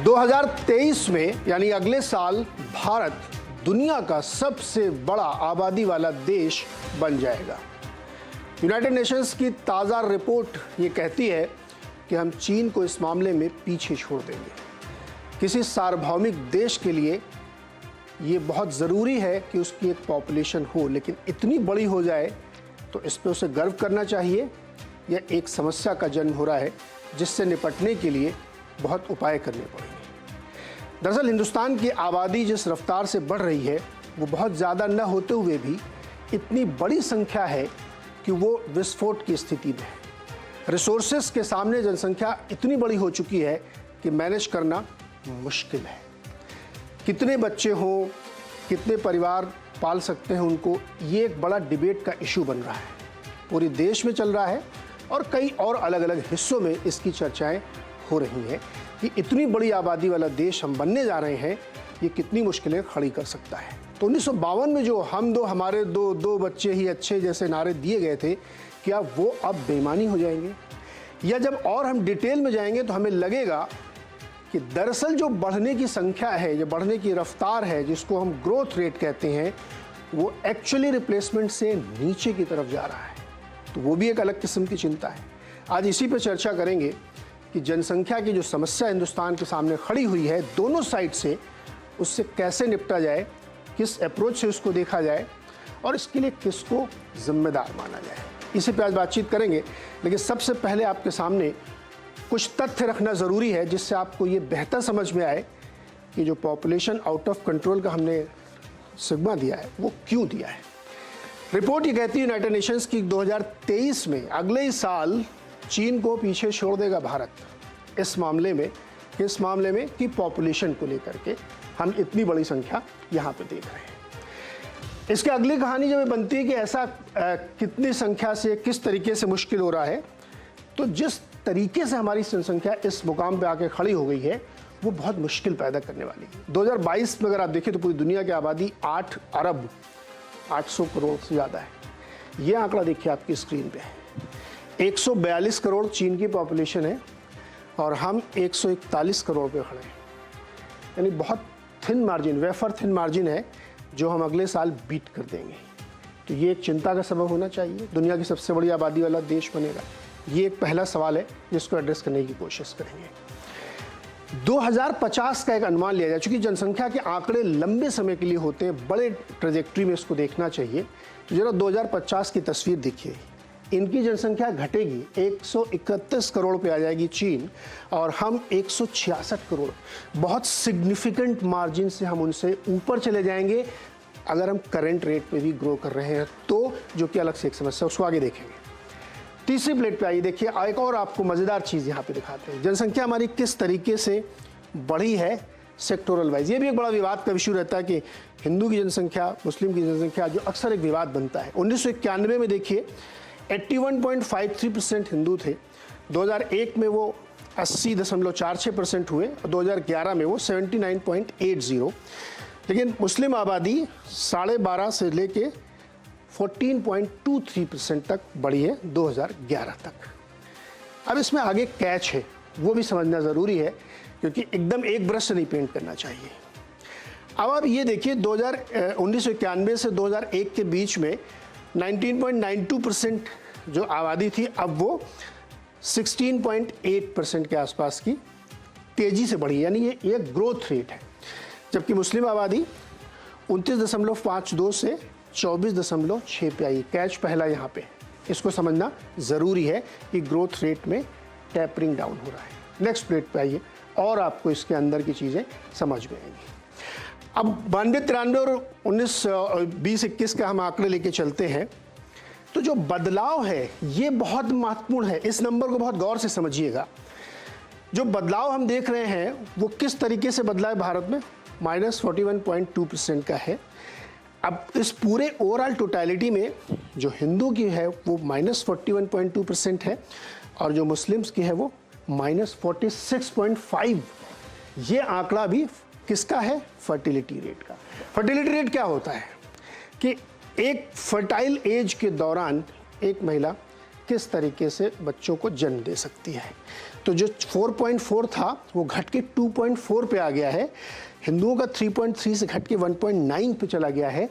2023 में यानी अगले साल भारत दुनिया का सबसे बड़ा आबादी वाला देश बन जाएगा। यूनाइटेड नेशंस की ताज़ा रिपोर्ट ये कहती है कि हम चीन को इस मामले में पीछे छोड़ देंगे। किसी सार्वभौमिक देश के लिए ये बहुत ज़रूरी है कि उसकी एक पॉपुलेशन हो, लेकिन इतनी बड़ी हो जाए तो इस पर उसे गर्व करना चाहिए। यह एक समस्या का जन्म हो रहा है जिससे निपटने के लिए बहुत उपाय करने पड़ेंगे। दरअसल हिंदुस्तान की आबादी जिस रफ्तार से बढ़ रही है वो बहुत ज़्यादा न होते हुए भी इतनी बड़ी संख्या है कि वो विस्फोट की स्थिति में है। रिसोर्सेस के सामने जनसंख्या इतनी बड़ी हो चुकी है कि मैनेज करना मुश्किल है। कितने बच्चे हों, कितने परिवार पाल सकते हैं उनको, ये एक बड़ा डिबेट का इशू बन रहा है। पूरे देश में चल रहा है और कई और अलग अलग हिस्सों में इसकी चर्चाएं हो रही हैं कि इतनी बड़ी आबादी वाला देश हम बनने जा रहे हैं, ये कितनी मुश्किलें खड़ी कर सकता है। तो 1952 में जो हम दो हमारे दो बच्चे ही अच्छे जैसे नारे दिए गए थे, क्या वो अब बेईमानी हो जाएंगे? या जब और हम डिटेल में जाएंगे तो हमें लगेगा कि दरअसल जो बढ़ने की संख्या है, जो बढ़ने की रफ्तार है, जिसको हम ग्रोथ रेट कहते हैं, वो एक्चुअली रिप्लेसमेंट से नीचे की तरफ जा रहा है। तो वो भी एक अलग किस्म की चिंता है। आज इसी पर चर्चा करेंगे कि जनसंख्या की जो समस्या हिंदुस्तान के सामने खड़ी हुई है दोनों साइड से, उससे कैसे निपटा जाए, किस अप्रोच से उसको देखा जाए और इसके लिए किसको जिम्मेदार माना जाए। इसी पे आज बातचीत करेंगे, लेकिन सबसे पहले आपके सामने कुछ तथ्य रखना ज़रूरी है जिससे आपको ये बेहतर समझ में आए कि जो पॉपुलेशन आउट ऑफ कंट्रोल का हमने सिग्मा दिया है वो क्यों दिया है। रिपोर्ट ये कहती है यूनाइटेड नेशंस की 2023 में अगले ही साल चीन को पीछे छोड़ देगा भारत। इस मामले में कि पॉपुलेशन को लेकर के हम इतनी बड़ी संख्या यहाँ पे देख रहे हैं। इसके अगली कहानी जब बनती है कि ऐसा कितनी संख्या से किस तरीके से मुश्किल हो रहा है, तो जिस तरीके से हमारी जनसंख्या इस मुकाम पे आके खड़ी हो गई है वो बहुत मुश्किल पैदा करने वाली है। 2022 में अगर आप देखें तो पूरी दुनिया की आबादी 8 अरब 800 करोड़ से ज़्यादा है। ये आंकड़ा देखिए आपकी स्क्रीन पे है। 142 करोड़ चीन की पॉपुलेशन है और हम 141 करोड़ पे खड़े हैं। यानी बहुत thin margin, wafer thin margin है जो हम अगले साल बीट कर देंगे। तो ये एक चिंता का सबब होना चाहिए। दुनिया की सबसे बड़ी आबादी वाला देश बनेगा, ये एक पहला सवाल है जिसको एड्रेस करने की कोशिश करेंगे। 2050 का एक अनुमान लिया जाए, चूँकि जनसंख्या के आंकड़े लंबे समय के लिए होते हैं, बड़े ट्रेजेक्ट्री में इसको देखना चाहिए। तो जरा 2050 की तस्वीर देखिए। इनकी जनसंख्या घटेगी, 131 करोड़ पे आ जाएगी चीन और हम 166 करोड़। बहुत सिग्निफिकेंट मार्जिन से हम उनसे ऊपर चले जाएंगे अगर हम करंट रेट पे भी ग्रो कर रहे हैं तो, जो कि अलग से एक समस्या, उसको आगे देखेंगे। तीसरी प्लेट पे आइए, देखिए एक और आपको मज़ेदार चीज़ यहाँ पे दिखाते हैं। जनसंख्या हमारी किस तरीके से बढ़ी है सेक्टोरल वाइज। ये भी एक बड़ा विवाद का इशू रहता है कि हिंदू की जनसंख्या, मुस्लिम की जनसंख्या, जो अक्सर एक विवाद बनता है। 1991 में देखिए 81.53% हिंदू थे, 2001 में वो 80.46% हुए और 2011 में वो 79.80। लेकिन मुस्लिम आबादी 12.5 से लेके 14.23% तक बढ़ी है 2011 तक। अब इसमें आगे कैच है, वो भी समझना ज़रूरी है क्योंकि एकदम एक ब्रश से नहीं पेंट करना चाहिए। अब आप ये देखिए 1991 से 2001 के बीच में 19.92% जो आबादी थी, अब वो 16.8% के आसपास की तेज़ी से बढ़ी, यानी ये एक ग्रोथ रेट है। जबकि मुस्लिम आबादी 29.52 से 24.6 पे आई। कैच पहला यहाँ पे, इसको समझना ज़रूरी है कि ग्रोथ रेट में टैपरिंग डाउन हो रहा है। नेक्स्ट प्लेट पे आइए और आपको इसके अंदर की चीज़ें समझ में आएंगी। अब 92, 93 और 19, 20, 21 का हम आंकड़े लेके चलते हैं तो जो बदलाव है ये बहुत महत्वपूर्ण है। इस नंबर को बहुत गौर से समझिएगा। जो बदलाव हम देख रहे हैं वो किस तरीके से बदला है भारत में, -41.2% का है। अब इस पूरे ओवरऑल टोटलिटी में जो हिंदू की है वो -41.2% है और जो मुस्लिम्स की है वो -46.5। ये आंकड़ा भी किसका है, फर्टिलिटी रेट का। फर्टिलिटी रेट क्या होता है कि एक फर्टाइल एज के दौरान एक महिला किस तरीके से बच्चों को जन्म दे सकती है। तो जो 4.4 था वो घट के 2.4 पे आ गया है। हिंदुओं का 3.3 से घट के 1.9 पे चला गया है।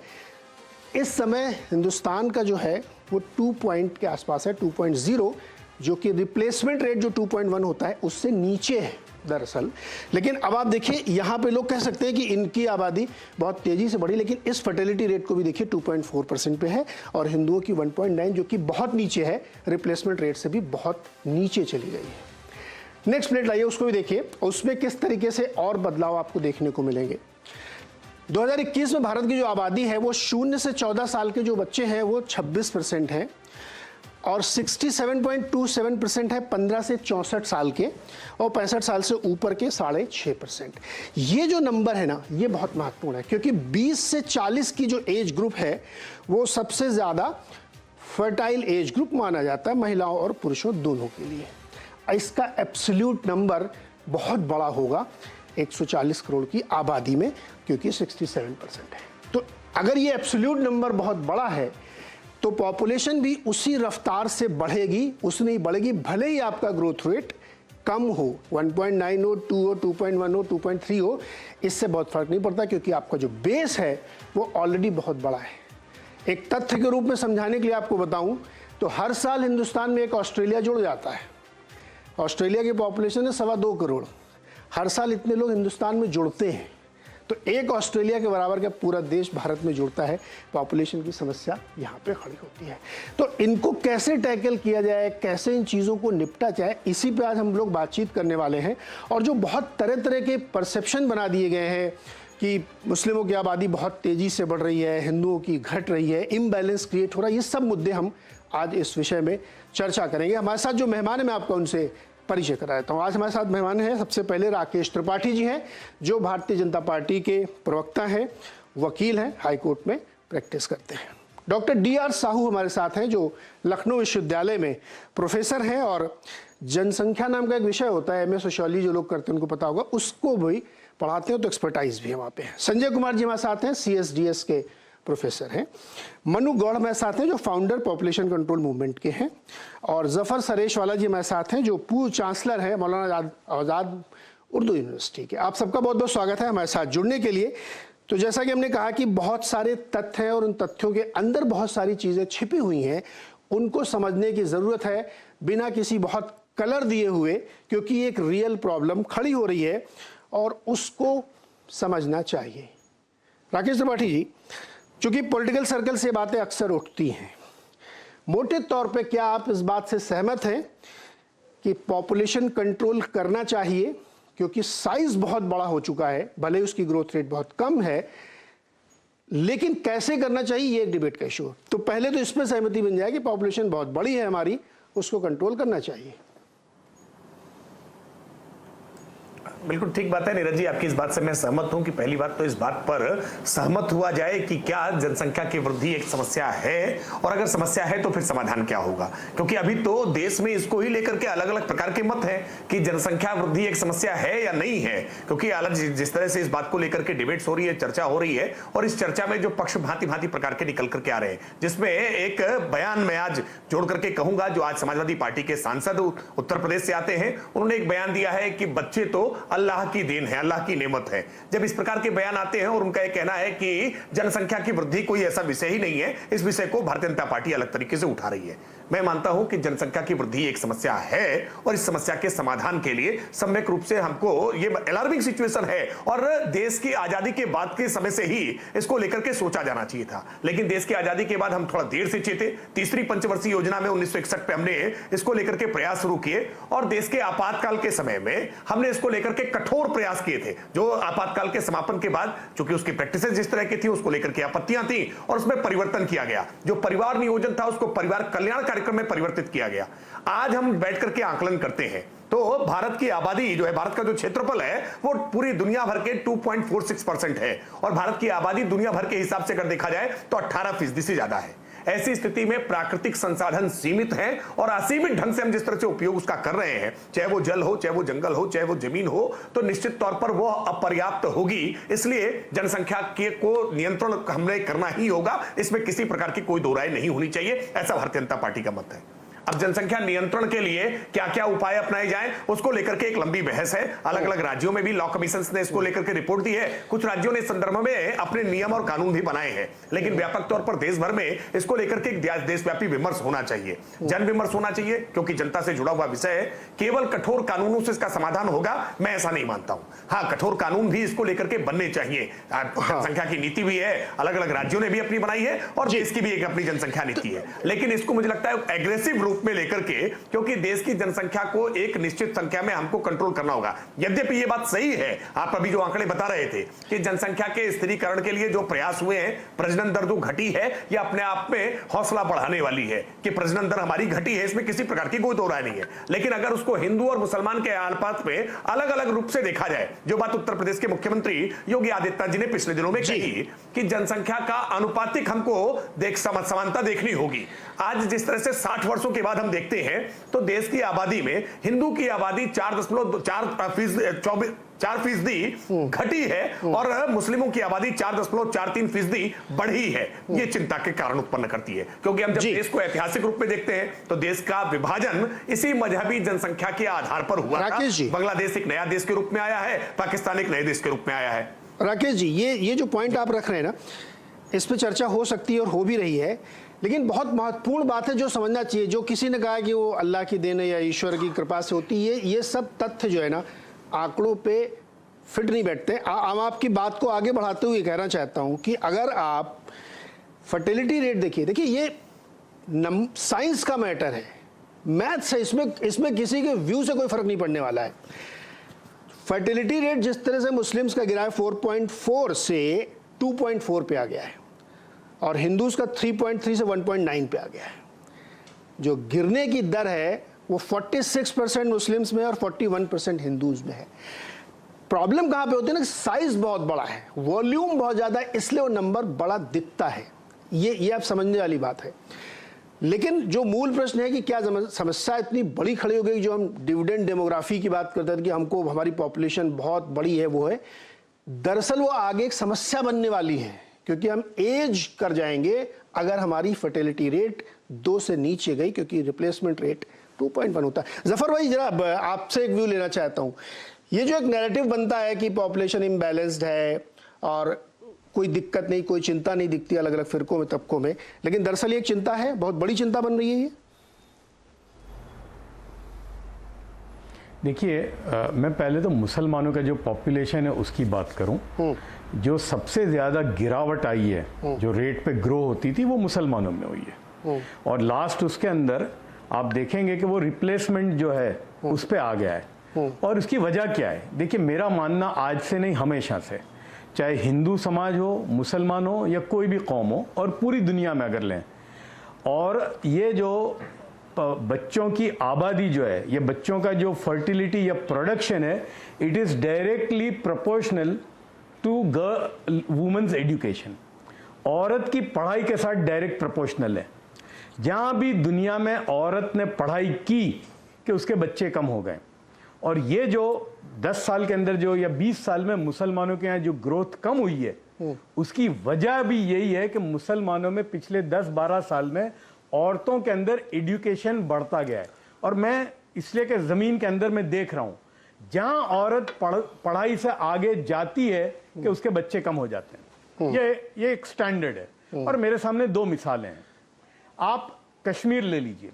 इस समय हिंदुस्तान का जो है वो 2 पॉइंट के आसपास है, 2.0, जो कि रिप्लेसमेंट रेट जो 2.1 होता है उससे नीचे है दरअसल। लेकिन अब आप देखिए, यहाँ पे लोग कह सकते हैं कि इनकी आबादी बहुत तेज़ी से बढ़ी, लेकिन इस फर्टिलिटी रेट को भी देखिए 2.4% पे है और हिंदुओं की 1.9 जो कि बहुत नीचे है, रिप्लेसमेंट रेट से भी बहुत नीचे चली गई है। नेक्स्ट प्लेट लाइए, उसको भी देखिए, उसमें किस तरीके से और बदलाव आपको देखने को मिलेंगे। 2021 में भारत की जो आबादी है वो 0 से 14 साल के जो बच्चे हैं वो 26% हैं और 67.27% है 15 से 64 साल के और 65 साल से ऊपर के 6.5%। ये जो नंबर है ना, ये बहुत महत्वपूर्ण है क्योंकि 20 से 40 की जो एज ग्रुप है वो सबसे ज़्यादा फर्टाइल एज ग्रुप माना जाता है महिलाओं और पुरुषों दोनों के लिए। इसका एब्सोल्यूट नंबर बहुत बड़ा होगा 140 करोड़ की आबादी में, क्योंकि 67% है। तो अगर ये एब्सोल्यूट नंबर बहुत बड़ा है तो पॉपुलेशन भी उसी रफ्तार से बढ़ेगी, उतनी ही बढ़ेगी, भले ही आपका ग्रोथ रेट कम हो, 1.9 हो, 2 हो, 2.1 हो, 2.3 हो, इससे बहुत फर्क नहीं पड़ता क्योंकि आपका जो बेस है वो ऑलरेडी बहुत बड़ा है। एक तथ्य के रूप में समझाने के लिए आपको बताऊं तो हर साल हिंदुस्तान में एक ऑस्ट्रेलिया जुड़ जाता है। ऑस्ट्रेलिया की पॉपुलेशन है 2.25 करोड़। हर साल इतने लोग हिंदुस्तान में जुड़ते हैं, तो एक ऑस्ट्रेलिया के बराबर का पूरा देश भारत में जुड़ता है। पॉपुलेशन की समस्या यहाँ पे खड़ी होती है। तो इनको कैसे टैकल किया जाए, कैसे इन चीज़ों को निपटा जाए, इसी पे आज हम लोग बातचीत करने वाले हैं। और जो बहुत तरह तरह के परसेप्शन बना दिए गए हैं कि मुस्लिमों की आबादी बहुत तेज़ी से बढ़ रही है, हिंदुओं की घट रही है, इम्बैलेंस क्रिएट हो रहा है, ये सब मुद्दे हम आज इस विषय में चर्चा करेंगे। हमारे साथ जो मेहमान है मैं आपको उनसे परिचय करा देता हूँ। आज हमारे साथ मेहमान हैं, सबसे पहले राकेश त्रिपाठी जी हैं जो भारतीय जनता पार्टी के प्रवक्ता हैं, वकील हैं, हाई कोर्ट में प्रैक्टिस करते हैं। डॉक्टर DR साहू हमारे साथ हैं जो लखनऊ विश्वविद्यालय में प्रोफेसर हैं और जनसंख्या नाम का एक विषय होता है, MA सोशियोलॉजी जो लोग करते हैं उनको पता होगा, उसको भी पढ़ाते हैं, तो एक्सपर्टाइज भी है वहाँ पे। संजय कुमार जी हमारे साथ हैं, CSDS के प्रोफेसर हैं। मनु गौड़ हमारे साथ हैं जो फाउंडर पॉपुलेशन कंट्रोल मूवमेंट के हैं और जफर सरेशवाला जी हमारे साथ हैं जो पूर्व चांसलर हैं मौलाना आज़ाद उर्दू यूनिवर्सिटी के। आप सबका बहुत बहुत स्वागत है हमारे साथ जुड़ने के लिए। तो जैसा कि हमने कहा कि बहुत सारे तथ्य हैं और उन तथ्यों के अंदर बहुत सारी चीज़ें छिपी हुई हैं, उनको समझने की ज़रूरत है बिना किसी बहुत कलर दिए हुए, क्योंकि एक रियल प्रॉब्लम खड़ी हो रही है और उसको समझना चाहिए। राकेश त्रिपाठी जी, चूंकि पॉलिटिकल सर्कल से बातें अक्सर उठती हैं, मोटे तौर पे क्या आप इस बात से सहमत हैं कि पॉपुलेशन कंट्रोल करना चाहिए, क्योंकि साइज बहुत बड़ा हो चुका है, भले ही उसकी ग्रोथ रेट बहुत कम है, लेकिन कैसे करना चाहिए ये एक डिबेट का इशू है। तो पहले तो इस पर सहमति बन जाए कि पॉपुलेशन बहुत बड़ी है हमारी, उसको कंट्रोल करना चाहिए। बिल्कुल ठीक बात है नीरज जी, आपकी इस बात से मैं सहमत हूं कि पहली बात तो इस बात पर सहमत हुआ जाए कि क्या जनसंख्या की वृद्धि एक समस्या है, और अगर समस्या है तो फिर समाधान क्या होगा। क्योंकि अभी तो देश में इसको ही लेकर के अलग अलग प्रकार के मत हैं कि जनसंख्या वृद्धि एक समस्या है या नहीं है, क्योंकि अलग जिस तरह से इस बात को लेकर के डिबेट्स हो रही है, चर्चा हो रही है, और इस चर्चा में जो पक्ष भांति भांति प्रकार के निकल करके आ रहे हैं, जिसमें एक बयान में आज जोड़ करके कहूंगा, जो आज समाजवादी पार्टी के सांसद उत्तर प्रदेश से आते हैं, उन्होंने एक बयान दिया है कि बच्चे तो अल्लाह की देन है, अल्लाह की नेमत है। जब इस प्रकार के बयान आते हैं और उनका यह कहना है कि जनसंख्या की वृद्धि कोई ऐसा विषय ही नहीं है, इस विषय को भारतीय जनता पार्टी अलग तरीके से उठा रही है। मैं मानता हूं कि जनसंख्या की वृद्धि एक समस्या है और इस समस्या के समाधान के लिए सम्यक रूप से हमको, ये अलार्मिंग सिचुएशन है और देश की आजादी के बाद के समय से ही इसको लेकर के सोचा जाना चाहिए था, लेकिन देश की आजादी के बाद हम थोड़ा देर से चेते। तीसरी पंचवर्षीय योजना में 1961 पे हमने इसको लेकर के प्रयास शुरू किए और देश के आपातकाल के समय में हमने इसको लेकर के कठोर प्रयास किए थे, जो आपातकाल के समापन के बाद चूंकि उसकी प्रैक्टिसेस जिस तरह की थी, उसको लेकर के आपत्तियां थी और उसमें परिवर्तन किया गया। जो परिवार नियोजन था उसको परिवार कल्याण कार्यक्रम में परिवर्तित किया गया। आज हम बैठ करके आकलन करते हैं तो भारत की आबादी जो है, भारत का जो क्षेत्रफल है वो पूरी दुनिया भर के 2.46% है और भारत की आबादी दुनिया भर के हिसाब से अगर देखा जाए तो 18% से ज्यादा है। ऐसी स्थिति में प्राकृतिक संसाधन सीमित हैं और असीमित ढंग से हम जिस तरह से उपयोग उसका कर रहे हैं, चाहे वो जल हो, चाहे वो जंगल हो, चाहे वो जमीन हो, तो निश्चित तौर पर वो अपर्याप्त होगी। इसलिए जनसंख्या के को नियंत्रण हमने करना ही होगा, इसमें किसी प्रकार की कोई दो राय नहीं होनी चाहिए, ऐसा भारतीय जनता पार्टी का मत है। अब जनसंख्या नियंत्रण के लिए क्या क्या उपाय अपनाए जाएं, उसको लेकर के एक लंबी बहस है। अलग अलग राज्यों में भी लॉ कमीशन ने इसको लेकर के रिपोर्ट दी है। कुछ राज्यों ने इस संदर्भ में अपने नियम और कानून भी बनाए हैं, लेकिन व्यापक तौर पर देश भर में इसको लेकर के एक देशव्यापी विमर्श होना चाहिए, जन विमर्श होना चाहिए, क्योंकि जनता से जुड़ा हुआ विषय है। केवल कठोर कानूनों से इसका समाधान होगा, मैं ऐसा नहीं मानता हूं। हाँ, कठोर कानून भी इसको लेकर के बनने चाहिए। जनसंख्या की नीति भी है, अलग अलग राज्यों ने भी अपनी बनाई है, और देश की भी एक अपनी जनसंख्या नीति है। लेकिन इसको मुझे लगता है एग्रेसिव रूप में लेकर के, क्योंकि देश की जनसंख्या को एक निश्चित संख्या में हमको कंट्रोल करना होगा। यद्यपि ये बात सही है, आप अभी जो आंकड़े बता रहे थे कि जनसंख्या के स्थिरीकरण के लिए जो प्रयास हुए हैं, प्रजनन दर जो घटी है, यह अपने आप में हौसला बढ़ाने वाली है कि प्रजनन दर हमारी घटी है, इसमें किसी प्रकार की कोई दो राय नहीं है। लेकिन अगर उसको हिंदू और मुसलमान के अनुपात में अलग अलग रूप से देखा जाए, जो बात उत्तर प्रदेश के मुख्यमंत्री योगी आदित्यनाथ जी ने पिछले दिनों में कही कि जनसंख्या का अनुपातिक हमको समानता देखनी होगी। आज जिस तरह से 60 वर्षों के बाद हम देखते हैं, तो देश की आबादी में हिंदू की आबादी 4.4% घटी है और मुस्लिमों की आबादी 4.43% बढ़ी है। ये चिंता के कारण उत्पन्न करती है, क्योंकि हम जब देश को ऐतिहासिक रूप में देखते हैं तो देश का विभाजन इसी मजहबी जनसंख्या के आधार पर हुआ था। बांग्लादेश एक नया देश के रूप में आया है, पाकिस्तान एक नए देश के रूप में आया है। राकेश जी, ये जो पॉइंट आप रख रहे हैं ना, इस पे चर्चा हो सकती है और हो भी रही है, लेकिन बहुत महत्वपूर्ण बात है जो समझना चाहिए। जो किसी ने कहा कि वो अल्लाह की देन है या ईश्वर की कृपा से होती है, ये सब तथ्य जो है ना आंकड़ों पे फिट नहीं बैठते। हम आपकी बात को आगे बढ़ाते हुए कहना चाहता हूं कि अगर आप फर्टिलिटी रेट देखिए ये साइंस का मैटर है, मैथ्स है, इसमें किसी के व्यू से कोई फर्क नहीं पड़ने वाला है। फर्टिलिटी रेट जिस तरह से मुस्लिम्स का गिरा है 4.4 से 2.4 पे आ गया है, और हिंदूज का 3.3 से 1.9 पे आ गया है। जो गिरने की दर है वो 46% मुस्लिम्स में और 41% हिंदूज में है। प्रॉब्लम कहां पे होती है ना, साइज बहुत बड़ा है, वॉल्यूम बहुत ज्यादा है, इसलिए वो नंबर बड़ा दिखता है। ये आप समझने वाली बात है। लेकिन जो मूल प्रश्न है कि क्या समस्या इतनी बड़ी खड़ी हो गई, जो हम डिविडेंड डेमोग्राफी की बात करते हैं कि हमको हमारी पॉपुलेशन बहुत बड़ी है, वो है दरअसल वो आगे एक समस्या बनने वाली है, क्योंकि हम एज कर जाएंगे अगर हमारी फर्टिलिटी रेट 2 से नीचे गई, क्योंकि रिप्लेसमेंट रेट 2.1 होता है। जफर भाई, जरा आपसे एक व्यू लेना चाहता हूं। ये जो एक नैरेटिव बनता है कि पॉपुलेशन इम्बैलेंस्ड है और कोई दिक्कत नहीं, कोई चिंता नहीं दिखती अलग अलग फिरकों में, तबकों में, लेकिन दरअसल ये एक चिंता है, बहुत बड़ी चिंता बन रही है ये। देखिए, मैं पहले तो मुसलमानों का जो पॉपुलेशन है उसकी बात करूं। जो सबसे ज्यादा गिरावट आई है, जो रेट पे ग्रो होती थी, वो मुसलमानों में हुई है। और लास्ट उसके अंदर आप देखेंगे कि वो रिप्लेसमेंट जो है उस पे आ गया है। और उसकी वजह क्या है? देखिए, मेरा मानना आज से नहीं, हमेशा से, चाहे हिंदू समाज हो, मुसलमान हो या कोई भी कौम हो, और पूरी दुनिया में अगर लें, और ये जो बच्चों की आबादी जो है, ये बच्चों का जो फर्टिलिटी या प्रोडक्शन है, it is directly proportional to women's education. औरत की पढ़ाई के साथ डायरेक्ट प्रोपोर्शनल है। जहां भी दुनिया में औरत ने पढ़ाई की कि उसके बच्चे कम हो गए। और ये जो 10 साल के अंदर जो या 20 साल में मुसलमानों के यहाँ जो ग्रोथ कम हुई है, उसकी वजह भी यही है कि मुसलमानों में पिछले 10-12 साल में औरतों के अंदर एजुकेशन बढ़ता गया है। और मैं इसलिए कि ज़मीन के अंदर मैं देख रहा हूँ, जहां औरत पढ़ाई से आगे जाती है कि उसके बच्चे कम हो जाते हैं। ये एक स्टैंडर्ड है। और मेरे सामने 2 मिसालें हैं। आप कश्मीर ले लीजिए,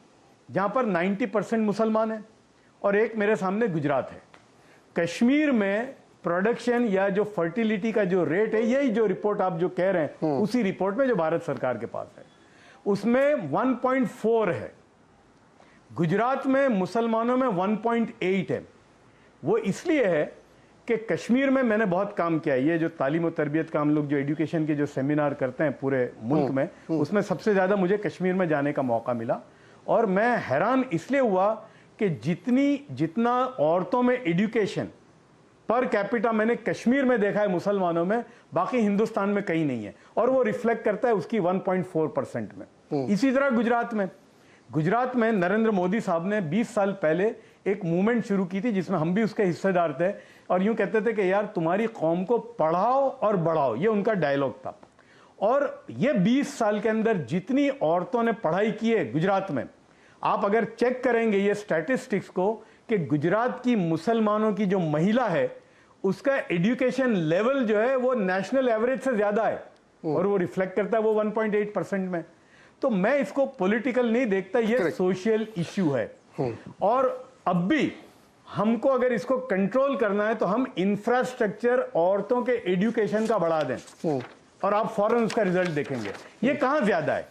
जहां पर 90% मुसलमान हैं, और एक मेरे सामने गुजरात है। कश्मीर में प्रोडक्शन या जो फर्टिलिटी का जो रेट है, यही जो रिपोर्ट आप जो कह रहे हैं, उसी रिपोर्ट में जो भारत सरकार के पास है, उसमें 1.4 है। गुजरात में मुसलमानों में 1.8 है। वो इसलिए है कि कश्मीर में मैंने बहुत काम किया है। ये जो तालीम और तरबियत का हम लोग जो एजुकेशन के जो सेमिनार करते हैं पूरे मुल्क में, उसमें सबसे ज़्यादा मुझे कश्मीर में जाने का मौका मिला। और मैं हैरान इसलिए हुआ कि जितना औरतों में एजुकेशन पर कैपिटा मैंने कश्मीर में देखा है मुसलमानों में, बाकी हिंदुस्तान में कहीं नहीं है। और वो रिफ्लेक्ट करता है उसकी 1.4% में। इसी तरह गुजरात में नरेंद्र मोदी साहब ने 20 साल पहले एक मूवमेंट शुरू की थी, जिसमें हम भी उसके हिस्सेदार थे, और यूं कहते थे कि यार तुम्हारी कौम को पढ़ाओ और बढ़ाओ, ये उनका डायलॉग था। और ये 20 साल के अंदर जितनी औरतों ने पढ़ाई की है गुजरात में, आप अगर चेक करेंगे ये स्टैटिस्टिक्स को कि गुजरात की मुसलमानों की जो महिला है उसका एजुकेशन लेवल जो है वो नेशनल एवरेज से ज्यादा है और वो रिफ्लेक्ट करता है वो 1.8% में। तो मैं इसको पॉलिटिकल नहीं देखता, ये सोशल इश्यू है। और अब भी हमको अगर इसको कंट्रोल करना है तो हम इंफ्रास्ट्रक्चर औरतों के एजुकेशन का बढ़ा दें और आप फौरन उसका रिजल्ट देखेंगे। ये कहां ज्यादा है?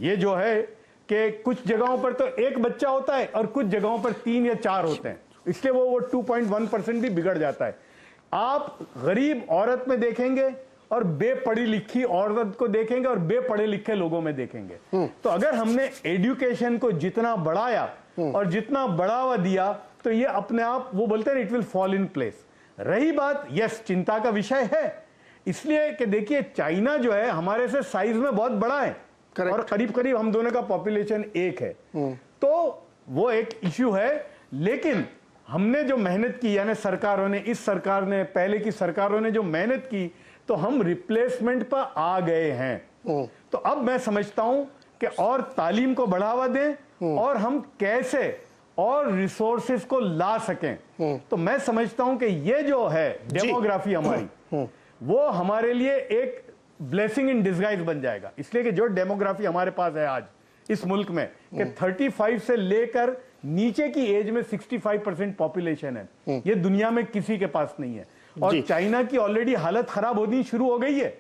ये जो है कि कुछ जगहों पर तो एक बच्चा होता है और कुछ जगहों पर 3 या 4 होते हैं, इसलिए वो 2.1% भी बिगड़ जाता है। आप गरीब औरत में देखेंगे और बेपढ़ी लिखी औरत को देखेंगे और बेपढ़े लिखे लोगों में देखेंगे। तो अगर हमने एजुकेशन को जितना बढ़ाया और जितना बढ़ावा दिया तो ये अपने आप, वो बोलते हैं it will fall in place. रही बात, यस चिंता का विषय है, इसलिए कि देखिए चाइना जो है हमारे से साइज में बहुत बड़ा है और करीब करीब हम दोनों का पॉपुलेशन एक है, तो वो एक इश्यू है। लेकिन हमने जो मेहनत की, यानी सरकारों ने, इस सरकार ने, पहले की सरकारों ने जो मेहनत की, तो हम रिप्लेसमेंट पर आ गए हैं। तो अब मैं समझता हूं कि और तालीम को बढ़ावा दें और हम कैसे और रिसोर्सेज को ला सकें। तो मैं समझता हूं कि ये जो है डेमोग्राफी हमारी, वो हमारे लिए एक ब्लेसिंग इन डिस्गाइज बन जाएगा। इसलिए कि जो डेमोग्राफी हमारे पास है आज इस मुल्क में कि 35 से लेकर नीचे की एज में 65% पॉपुलेशन है, ये दुनिया में किसी के पास नहीं है। और चाइना की ऑलरेडी हालत खराब होनी शुरू हो गई है,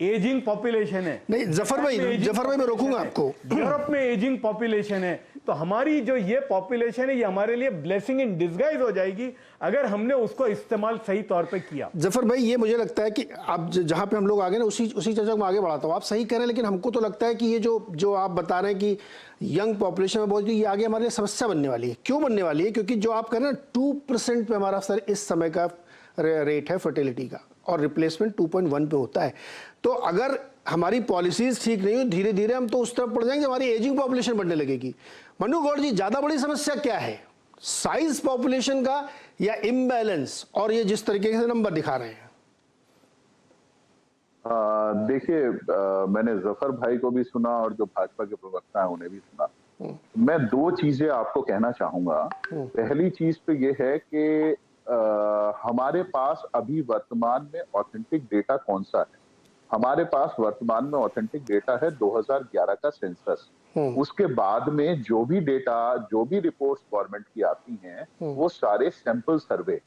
एजिंग पॉपुलेशन है। नहीं जफर भाई मैं रोकूंगा आपको। यूरोप में एजिंग पॉपुलेशन है, तो हमारी जो ये पॉपुलेशन है ये हमारे लिए ब्लेसिंग इन डिस्गाइज हो जाएगी अगर हमने उसको इस्तेमाल सही तौर पे किया। जफर भाई ये मुझे लगता है कि आप जहां पे हम लोग आगे ना उसी चर्चा को आगे बढ़ाता हूं। आप सही कह रहे हैं, लेकिन हमको तो लगता है कि ये जो आप बता रहे हैं कि यंग पॉपुलेशन में बहुत, ये आगे हमारे लिए समस्या बनने वाली है। क्यों बनने वाली है? क्योंकि जो आप कह रहे हैं 2% पे हमारा सर इस समय का रेट है फर्टिलिटी का और रिप्लेसमेंट 2.1 पे होता है। तो अगर हमारी पॉलिसीज ठीक नहीं हो, धीरे धीरे हम तो उस तरफ पड़ जाएंगे, हमारी एजिंग पॉपुलेशन बढ़ने लगेगी। मनु गौड़ जी, ज्यादा बड़ी समस्या क्या है, साइज पॉपुलेशन का या इम्बैलेंस, और ये जिस तरीके से नंबर दिखा रहे हैं? देखिए, मैंने जफर भाई को भी सुना और जो भाजपा के प्रवक्ता हैं उन्हें भी सुना। मैं 2 चीजें आपको कहना चाहूंगा। पहली चीज तो ये है कि हमारे पास अभी वर्तमान में ऑथेंटिक डेटा कौन सा है? हमारे पास वर्तमान में ऑथेंटिक डेटा है 2011 का सेंसस। उसके बाद में जो भी डेटा, जो भी रिपोर्ट्स गवर्नमेंट की आती हैं, वो सारे सैंपल सर्वे।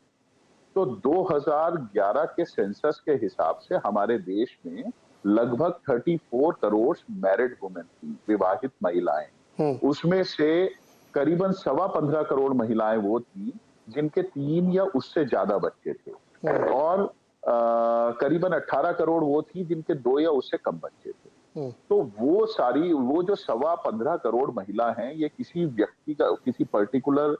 तो 2011 के सेंसस के हिसाब से हमारे देश में लगभग 34 करोड़ मैरिड वुमेन थी, विवाहित महिलाएं। उसमें से करीबन 15.25 करोड़ महिलाएं वो थी जिनके 3 या उससे ज्यादा बच्चे थे, और करीबन 18 करोड़ वो थी जिनके 2 या उससे कम बच्चे थे। तो वो सारी, वो जो 15.25 करोड़ महिला हैं, ये किसी व्यक्ति का, किसी पर्टिकुलर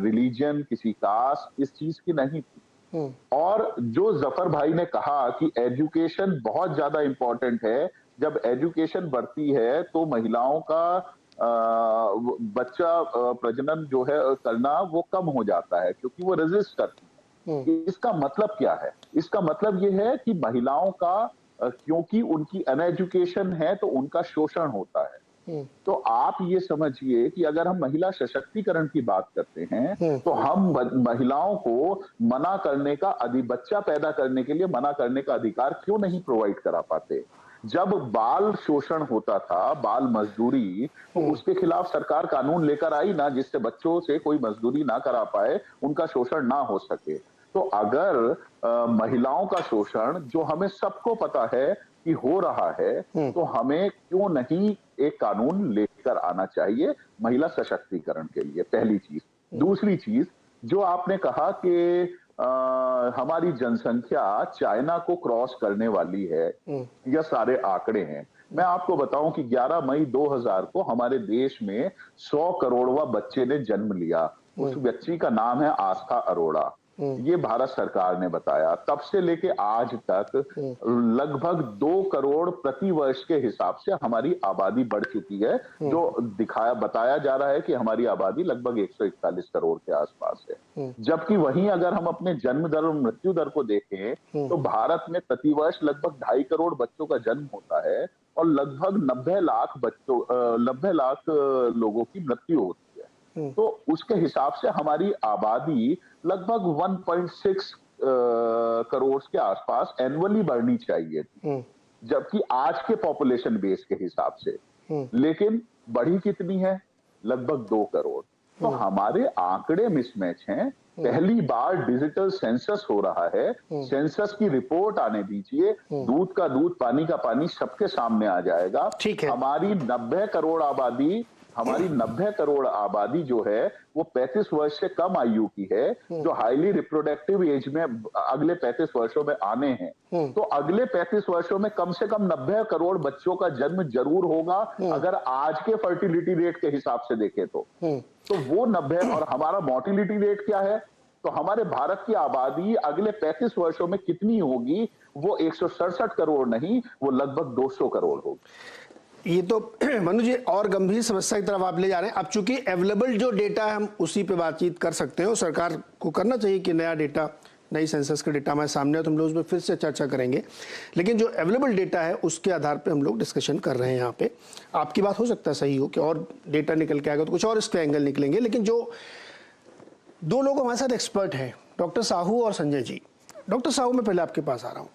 रिलीजन, किसी कास्ट, इस चीज की नहीं थी। और जो जफर भाई ने कहा कि एजुकेशन बहुत ज्यादा इंपॉर्टेंट है, जब एजुकेशन बढ़ती है तो महिलाओं का बच्चा प्रजनन जो है करना वो कम हो जाता है, क्योंकि वो रेजिस्ट करती है। इसका मतलब क्या है? इसका मतलब ये है कि महिलाओं का, क्योंकि उनकी अनएजुकेशन है तो उनका शोषण होता है। तो आप ये समझिए कि अगर हम महिला सशक्तिकरण की बात करते हैं तो हम महिलाओं को मना करने का, बच्चा पैदा करने के लिए मना करने का अधिकार क्यों नहीं प्रोवाइड करा पाते? जब बाल शोषण होता था, बाल मजदूरी, तो उसके खिलाफ सरकार कानून लेकर आई ना, जिससे बच्चों से कोई मजदूरी ना करा पाए, उनका शोषण ना हो सके। तो अगर महिलाओं का शोषण, जो हमें सबको पता है कि हो रहा है, तो हमें क्यों नहीं एक कानून लेकर आना चाहिए महिला सशक्तिकरण के लिए? पहली चीज। दूसरी चीज, जो आपने कहा कि हमारी जनसंख्या चाइना को क्रॉस करने वाली है, यह सारे आंकड़े हैं। मैं आपको बताऊं कि 11 मई 2000 को हमारे देश में 100 करोड़वा बच्चे ने जन्म लिया। उस बच्ची का नाम है आस्था अरोड़ा। ये भारत सरकार ने बताया। तब से लेके आज तक लगभग 2 करोड़ प्रति वर्ष के हिसाब से हमारी आबादी बढ़ चुकी है, जो बताया जा रहा है कि हमारी आबादी लगभग 141 करोड़ के आसपास है। जबकि वहीं अगर हम अपने जन्म दर और मृत्यु दर को देखें तो भारत में प्रति वर्ष लगभग 2.5 करोड़ बच्चों का जन्म होता है और लगभग 90 लाख लोगों की मृत्यु होती है। तो उसके हिसाब से हमारी आबादी लगभग 1.6 करोड़ के आसपास एनुअली बढ़नी चाहिए थी, जबकि आज के पॉपुलेशन बेस के हिसाब से। लेकिन बढ़ी कितनी है? लगभग 2 करोड़। तो हमारे आंकड़े मिसमैच हैं। पहली बार डिजिटल सेंसस हो रहा है, सेंसस की रिपोर्ट आने दीजिए, दूध का दूध, पानी का पानी सबके सामने आ जाएगा। ठीक है। हमारी 90 करोड़ आबादी जो है वो 35 वर्ष से कम आयु की है, जो हाईली रिप्रोडक्टिव एज में अगले 35 वर्षों में आने हैं। तो अगले 35 वर्षों में कम से कम 90 करोड़ बच्चों का जन्म जरूर होगा, अगर आज के फर्टिलिटी रेट के हिसाब से देखें तो वो 90। और हमारा मोर्टिलिटी रेट क्या है? तो हमारे भारत की आबादी अगले 35 वर्षों में कितनी होगी? वो 167 करोड़ नहीं, वो लगभग 200 करोड़ होगी। ये तो मनु जी और गंभीर समस्या की तरफ आप ले जा रहे हैं। अब चूंकि अवेलेबल जो डेटा है हम उसी पे बातचीत कर सकते हैं, और सरकार को करना चाहिए कि नया डेटा, नई सेंसस का डेटा हमारे सामने है तो हम लोग उस पर फिर से चर्चा करेंगे। लेकिन जो अवेलेबल डेटा है उसके आधार पे हम लोग डिस्कशन कर रहे हैं यहाँ पे। आपकी बात हो सकता है सही हो कि और डेटा निकल के आएगा तो कुछ और इसके एंगल निकलेंगे। लेकिन जो 2 लोग हमारे साथ एक्सपर्ट हैं, डॉक्टर साहू और संजय जी। डॉक्टर साहू, मैं पहले आपके पास आ रहा हूँ।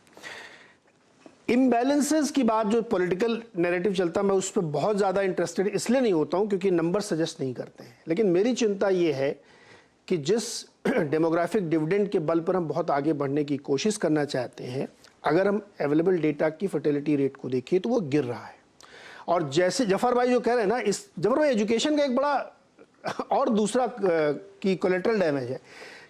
इम्बैलेंसेस की बात जो पॉलिटिकल नैरेटिव चलता है, मैं उस पर बहुत ज़्यादा इंटरेस्टेड इसलिए नहीं होता हूँ क्योंकि नंबर सजेस्ट नहीं करते हैं। लेकिन मेरी चिंता ये है कि जिस डेमोग्राफिक डिविडेंड के बल पर हम बहुत आगे बढ़ने की कोशिश करना चाहते हैं, अगर हम अवेलेबल डेटा की फर्टिलिटी रेट को देखिए तो वो गिर रहा है। और जैसे जफर भाई जो कह रहे हैं ना, इस जफर भाई एजुकेशन का एक बड़ा और दूसरा की कोलेटरल डैमेज है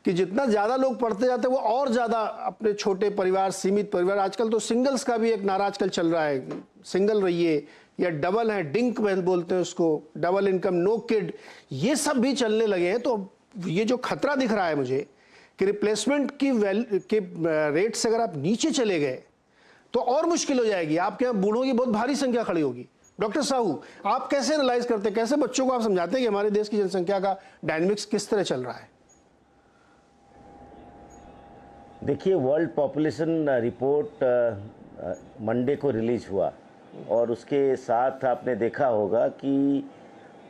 कि जितना ज़्यादा लोग पढ़ते जाते हैं वो और ज़्यादा अपने छोटे परिवार, सीमित परिवार, आजकल तो सिंगल्स का भी एक नारा आजकल चल रहा है, सिंगल रहिए, या डबल है, डिंक बोलते हैं उसको, डबल इनकम, नो किड, ये सब भी चलने लगे हैं। तो ये जो खतरा दिख रहा है मुझे कि रिप्लेसमेंट की रेट से अगर आप नीचे चले गए तो और मुश्किल हो जाएगी। आपके यहाँ बूढ़ों की बहुत भारी संख्या खड़ी होगी। डॉक्टर साहू, आप कैसे एनालाइज करते हैं, कैसे बच्चों को आप समझाते हैं कि हमारे देश की जनसंख्या का डायनेमिक्स किस तरह चल रहा है? देखिए, वर्ल्ड पॉपुलेशन रिपोर्ट मंडे को रिलीज हुआ और उसके साथ आपने देखा होगा कि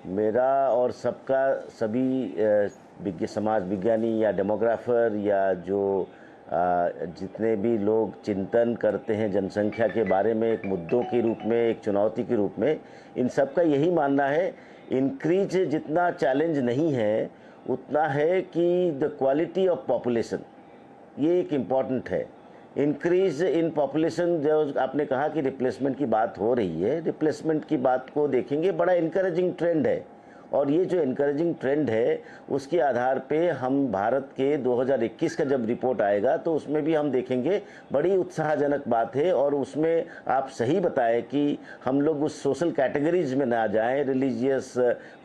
मेरा और सबका सभी समाज विज्ञानी या डेमोग्राफर या जो जितने भी लोग चिंतन करते हैं जनसंख्या के बारे में एक मुद्दों के रूप में, एक चुनौती के रूप में, इन सब का यही मानना है, इंक्रीज जितना चैलेंज नहीं है उतना है कि द क्वालिटी ऑफ पॉपुलेशन, ये एक इम्पॉर्टेंट है। इंक्रीज इन पॉपुलेशन, जो आपने कहा कि रिप्लेसमेंट की बात हो रही है, रिप्लेसमेंट की बात को देखेंगे, बड़ा इनकरेजिंग ट्रेंड है। और ये जो इनकरेजिंग ट्रेंड है उसके आधार पे हम भारत के 2021 का जब रिपोर्ट आएगा तो उसमें भी हम देखेंगे बड़ी उत्साहजनक बात है। और उसमें आप सही बताएं कि हम लोग उस सोशल कैटेगरीज में ना जाएं, रिलीजियस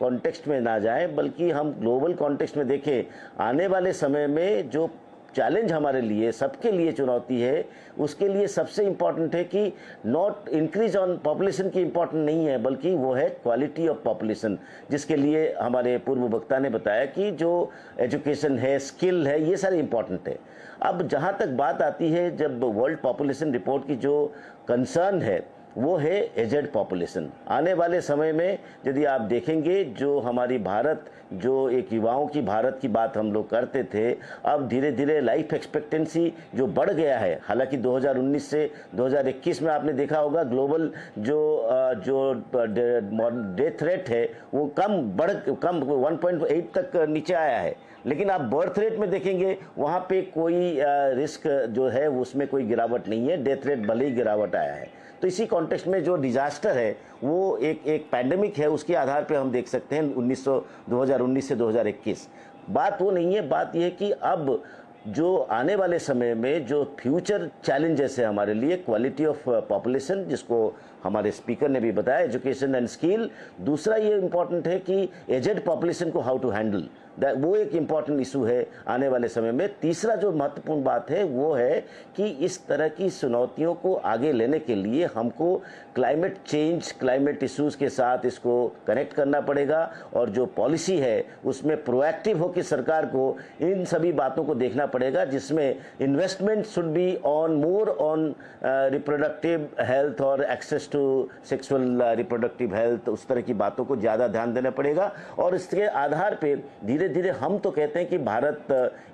कॉन्टेक्स्ट में ना जाएं, बल्कि हम ग्लोबल कॉन्टेक्स्ट में देखें। आने वाले समय में जो चैलेंज हमारे लिए, सबके लिए चुनौती है, उसके लिए सबसे इम्पॉर्टेंट है कि नॉट इंक्रीज ऑन पॉपुलेशन की इम्पॉर्टेंट नहीं है, बल्कि वो है क्वालिटी ऑफ पॉपुलेशन, जिसके लिए हमारे पूर्व वक्ता ने बताया कि जो एजुकेशन है, स्किल है, ये सारे इम्पॉर्टेंट है। अब जहाँ तक बात आती है, जब वर्ल्ड पॉपुलेशन रिपोर्ट की जो कंसर्न है वो है एजेड पॉपुलेशन। आने वाले समय में यदि आप देखेंगे, जो हमारी भारत, जो एक युवाओं की भारत की बात हम लोग करते थे, अब धीरे धीरे लाइफ एक्सपेक्टेंसी जो बढ़ गया है। हालांकि 2019 से 2021 में आपने देखा होगा ग्लोबल जो डेथ रेट है वो कम 1.8 तक नीचे आया है। लेकिन आप बर्थ रेट में देखेंगे वहाँ पे कोई रिस्क जो है उसमें कोई गिरावट नहीं है, डेथ रेट भले ही गिरावट आया है। तो इसी कॉन्टेक्स्ट में जो डिजास्टर है वो एक पैंडेमिक है, उसके आधार पे हम देख सकते हैं 2019 से 2021। बात वो नहीं है, बात यह है कि अब जो आने वाले समय में जो फ्यूचर चैलेंजेस है हमारे लिए, क्वालिटी ऑफ पॉपुलेशन, जिसको हमारे स्पीकर ने भी बताया, एजुकेशन एंड स्किल। दूसरा ये इम्पॉर्टेंट है कि एजेड पॉपुलेशन को हाउ टू हैंडल, वो एक इम्पॉर्टेंट इशू है आने वाले समय में। तीसरा जो महत्वपूर्ण बात है वो है कि इस तरह की चुनौतियों को आगे लेने के लिए हमको क्लाइमेट चेंज, क्लाइमेट इश्यूज के साथ इसको कनेक्ट करना पड़ेगा, और जो पॉलिसी है उसमें प्रोएक्टिव होकर सरकार को इन सभी बातों को देखना पड़ेगा, जिसमें investment should be on more on reproductive health और access to sexual reproductive health, उस तरह की बातों को ज़्यादा ध्यान देना पड़ेगा। और इसके आधार पे धीरे धीरे हम तो कहते हैं कि भारत,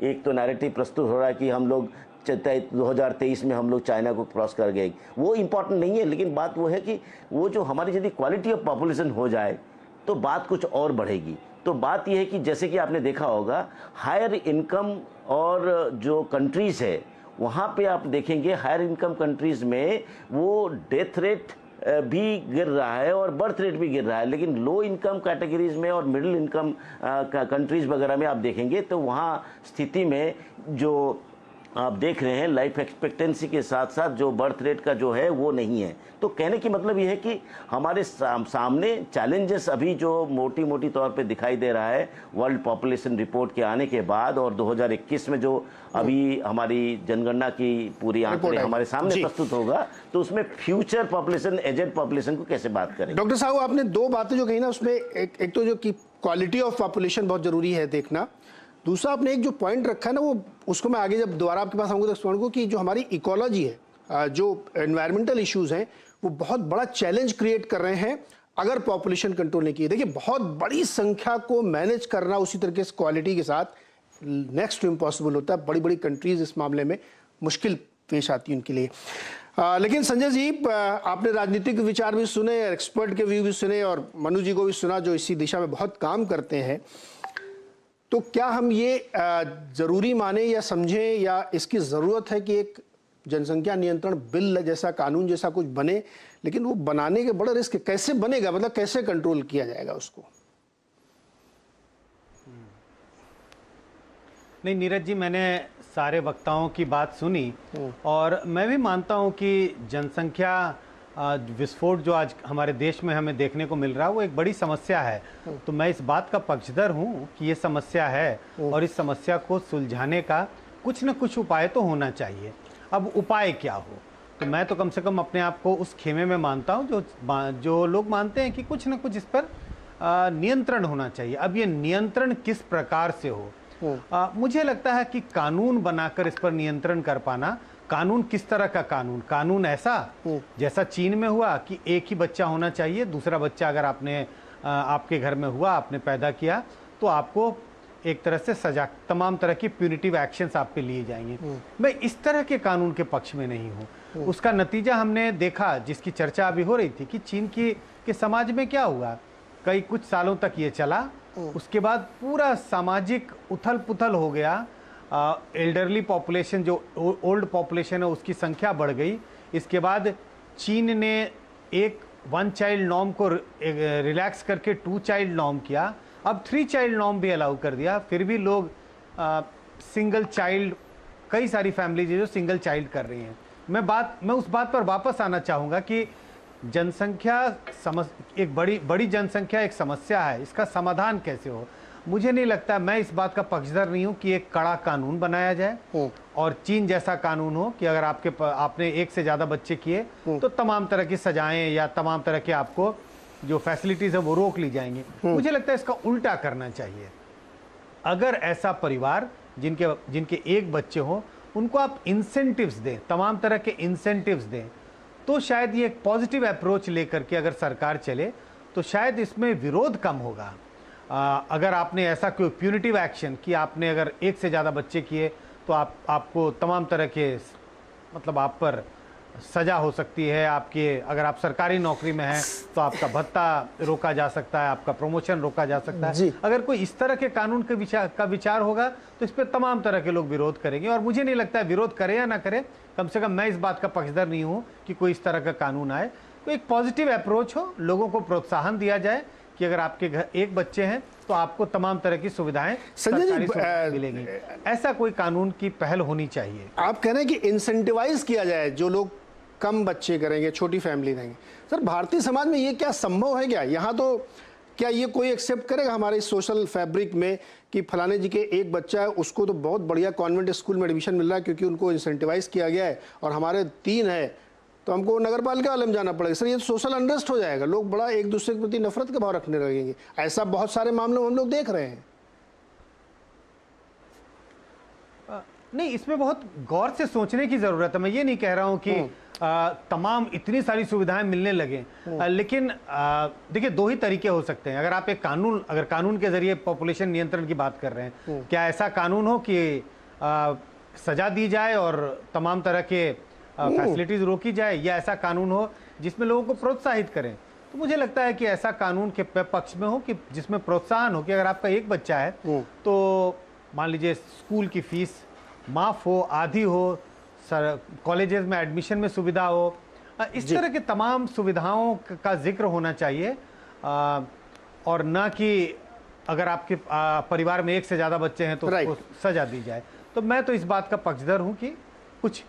एक तो नैरेटिव प्रस्तुत हो रहा है कि हम लोग 2023 में हम लोग चाइना को क्रॉस कर गए, वो इम्पॉर्टेंट नहीं है, लेकिन बात वो है कि वो जो हमारी यदि क्वालिटी ऑफ पॉपुलेशन हो जाए तो बात कुछ और बढ़ेगी। तो बात यह है कि जैसे कि आपने देखा होगा हायर इनकम और जो कंट्रीज़ है वहाँ पे आप देखेंगे हायर इनकम कंट्रीज़ में वो डेथ रेट भी गिर रहा है और बर्थ रेट भी गिर रहा है, लेकिन लो इनकम कैटेगरीज में और मिडिल इनकम कंट्रीज़ वगैरह में आप देखेंगे तो वहाँ स्थिति में जो आप देख रहे हैं लाइफ एक्सपेक्टेंसी के साथ साथ जो बर्थ रेट का जो है वो नहीं है। तो कहने की मतलब ये है कि हमारे सामने चैलेंजेस अभी जो मोटी मोटी तौर पे दिखाई दे रहा है वर्ल्ड पॉपुलेशन रिपोर्ट के आने के बाद, और 2021 में जो अभी हमारी जनगणना की पूरी आंकड़े हमारे सामने प्रस्तुत होगा, तो उसमें फ्यूचर पॉपुलेशन, एजेड पॉपुलेशन को कैसे बात करें। डॉक्टर साहब, आपने दो बातें जो कही ना, उसमें एक तो जो कि क्वालिटी ऑफ पॉपुलेशन बहुत जरूरी है देखना, दूसरा आपने एक जो पॉइंट रखा है ना, वो उसको मैं आगे जब दोबारा आपके पास आऊंगा तो एक्सप्लेन को कि जो हमारी इकोलॉजी है, जो एनवायरमेंटल इश्यूज हैं, वो बहुत बड़ा चैलेंज क्रिएट कर रहे हैं अगर पॉपुलेशन कंट्रोल नहीं की। देखिए, बहुत बड़ी संख्या को मैनेज करना उसी तरीके से क्वालिटी के साथ नेक्स्ट टू इम्पॉसिबल होता है। बड़ी बड़ी कंट्रीज इस मामले में मुश्किल पेश आती है उनके लिए। लेकिन संजय जी, आपने राजनीतिक विचार भी सुने, एक्सपर्ट के व्यू भी सुने, और मनु जी को भी सुना जो इसी दिशा में बहुत काम करते हैं। तो क्या हम ये जरूरी माने या समझें, या इसकी ज़रूरत है कि एक जनसंख्या नियंत्रण बिल जैसा, कानून जैसा कुछ बने, लेकिन वो बनाने के बड़ा रिस्क, कैसे बनेगा, मतलब कैसे कंट्रोल किया जाएगा उसको? नहीं नीरज जी, मैंने सारे वक्ताओं की बात सुनी और मैं भी मानता हूं कि जनसंख्या विस्फोट जो आज हमारे देश में हमें देखने को मिल रहा है वो एक बड़ी समस्या है। तो मैं इस बात का पक्षधर हूं कि ये समस्या है और इस समस्या को सुलझाने का कुछ न कुछ उपाय तो होना चाहिए। अब उपाय क्या हो, तो मैं तो कम से कम अपने आप को उस खेमे में मानता हूं जो लोग मानते हैं कि कुछ न कुछ इस पर नियंत्रण होना चाहिए। अब ये नियंत्रण किस प्रकार से हो, मुझे लगता है कि कानून बनाकर इस पर नियंत्रण कर पाना। कानून किस तरह का कानून? कानून ऐसा जैसा चीन में हुआ कि एक ही बच्चा होना चाहिए, दूसरा बच्चा अगर आपके घर में हुआ, आपने पैदा किया, तो आपको एक तरह से सजा, तमाम तरह की प्यूनिटिव एक्शंस आप पे लिए जाएंगे। मैं इस तरह के कानून के पक्ष में नहीं हूँ। उसका नतीजा हमने देखा, जिसकी चर्चा अभी हो रही थी कि चीन के समाज में क्या हुआ। कई कुछ सालों तक ये चला, उसके बाद पूरा सामाजिक उथल पुथल हो गया। एल्डरली पॉपुलेशन, जो ओल्ड पॉपुलेशन है, उसकी संख्या बढ़ गई। इसके बाद चीन ने एक 1 चाइल्ड नॉर्म को रिलैक्स करके 2 चाइल्ड नॉर्म किया। अब 3 चाइल्ड नॉर्म भी अलाउ कर दिया। फिर भी लोग सिंगल चाइल्ड, कई सारी फैमिलीज जो सिंगल चाइल्ड कर रही हैं। मैं उस बात पर वापस आना चाहूँगा कि जनसंख्या एक बड़ी जनसंख्या एक समस्या है, इसका समाधान कैसे हो। मुझे नहीं लगता, मैं इस बात का पक्षधर नहीं हूं कि एक कड़ा कानून बनाया जाए और चीन जैसा कानून हो कि अगर आपने एक से ज्यादा बच्चे किए तो तमाम तरह की सजाएं या तमाम तरह के आपको जो फैसिलिटीज है वो रोक ली जाएंगी। मुझे लगता है इसका उल्टा करना चाहिए। अगर ऐसा परिवार जिनके एक बच्चे हो, उनको आप इंसेंटिव्स दें, तमाम तरह के इंसेंटिव्स दें, तो शायद ये एक पॉजिटिव अप्रोच लेकर के अगर सरकार चले तो शायद इसमें विरोध कम होगा। अगर आपने ऐसा कोई प्यूनिटिव एक्शन कि आपने अगर एक से ज़्यादा बच्चे किए तो आपको तमाम तरह के, मतलब आप पर सज़ा हो सकती है। अगर आप सरकारी नौकरी में हैं तो आपका भत्ता रोका जा सकता है, आपका प्रमोशन रोका जा सकता है। अगर कोई इस तरह के कानून का विचार होगा तो इस पर तमाम तरह के लोग विरोध करेंगे। और मुझे नहीं लगता है विरोध करे या ना करे, कम से कम मैं इस बात का पक्षधर नहीं हूँ कि कोई इस तरह का कानून आए। तो एक पॉजिटिव अप्रोच हो, लोगों को प्रोत्साहन दिया जाए कि अगर आपके घर एक बच्चे हैं तो आपको तमाम तरह की सुविधाएं मिलेंगी। ऐसा कोई कानून की पहल होनी चाहिए। आप कह रहे हैं कि इंसेंटिवाइज किया जाए, जो लोग कम बच्चे करेंगे, छोटी फैमिली रहेंगे। सर भारतीय समाज में ये क्या संभव है क्या? यहाँ तो क्या ये कोई एक्सेप्ट करेगा हमारे सोशल फैब्रिक में कि फलाने जी के एक बच्चा है, उसको तो बहुत बढ़िया कॉन्वेंट स्कूल में एडमिशन मिल रहा है क्योंकि उनको इंसेंटिवाइज किया गया है, और हमारे 3 है तो हमको नगर पालिका वाले में जाना पड़ेगा? सर ये सोशल अनरेस्ट हो जाएगा, लोग बड़ा एक दूसरे के प्रति नफरत का भाव रखने लगेंगे। ऐसा बहुत सारे मामलों में हम लोग देख रहे हैं। नहीं, इसमें बहुत गौर से सोचने की जरूरत है। मैं ये नहीं कह रहा हूं कि तमाम इतनी सारी सुविधाएं मिलने लगे, लेकिन देखिए 2 ही तरीके हो सकते हैं। अगर आप एक अगर कानून के जरिए पॉपुलेशन नियंत्रण की बात कर रहे हैं, क्या ऐसा कानून हो कि सजा दी जाए और तमाम तरह के फैसिलिटीज रोकी जाए, या ऐसा कानून हो जिसमें लोगों को प्रोत्साहित करें? तो मुझे लगता है कि ऐसा कानून के पक्ष में हो कि जिसमें प्रोत्साहन हो कि अगर आपका एक बच्चा है तो मान लीजिए स्कूल की फीस माफ हो, आधी हो, कॉलेजेस में एडमिशन में सुविधा हो, इस तरह के तमाम सुविधाओं का जिक्र होना चाहिए, और ना कि अगर आपके परिवार में 1 से ज़्यादा बच्चे हैं तो उसको सजा दी जाए। तो मैं तो इस बात का पक्षधर हूं कि कुछ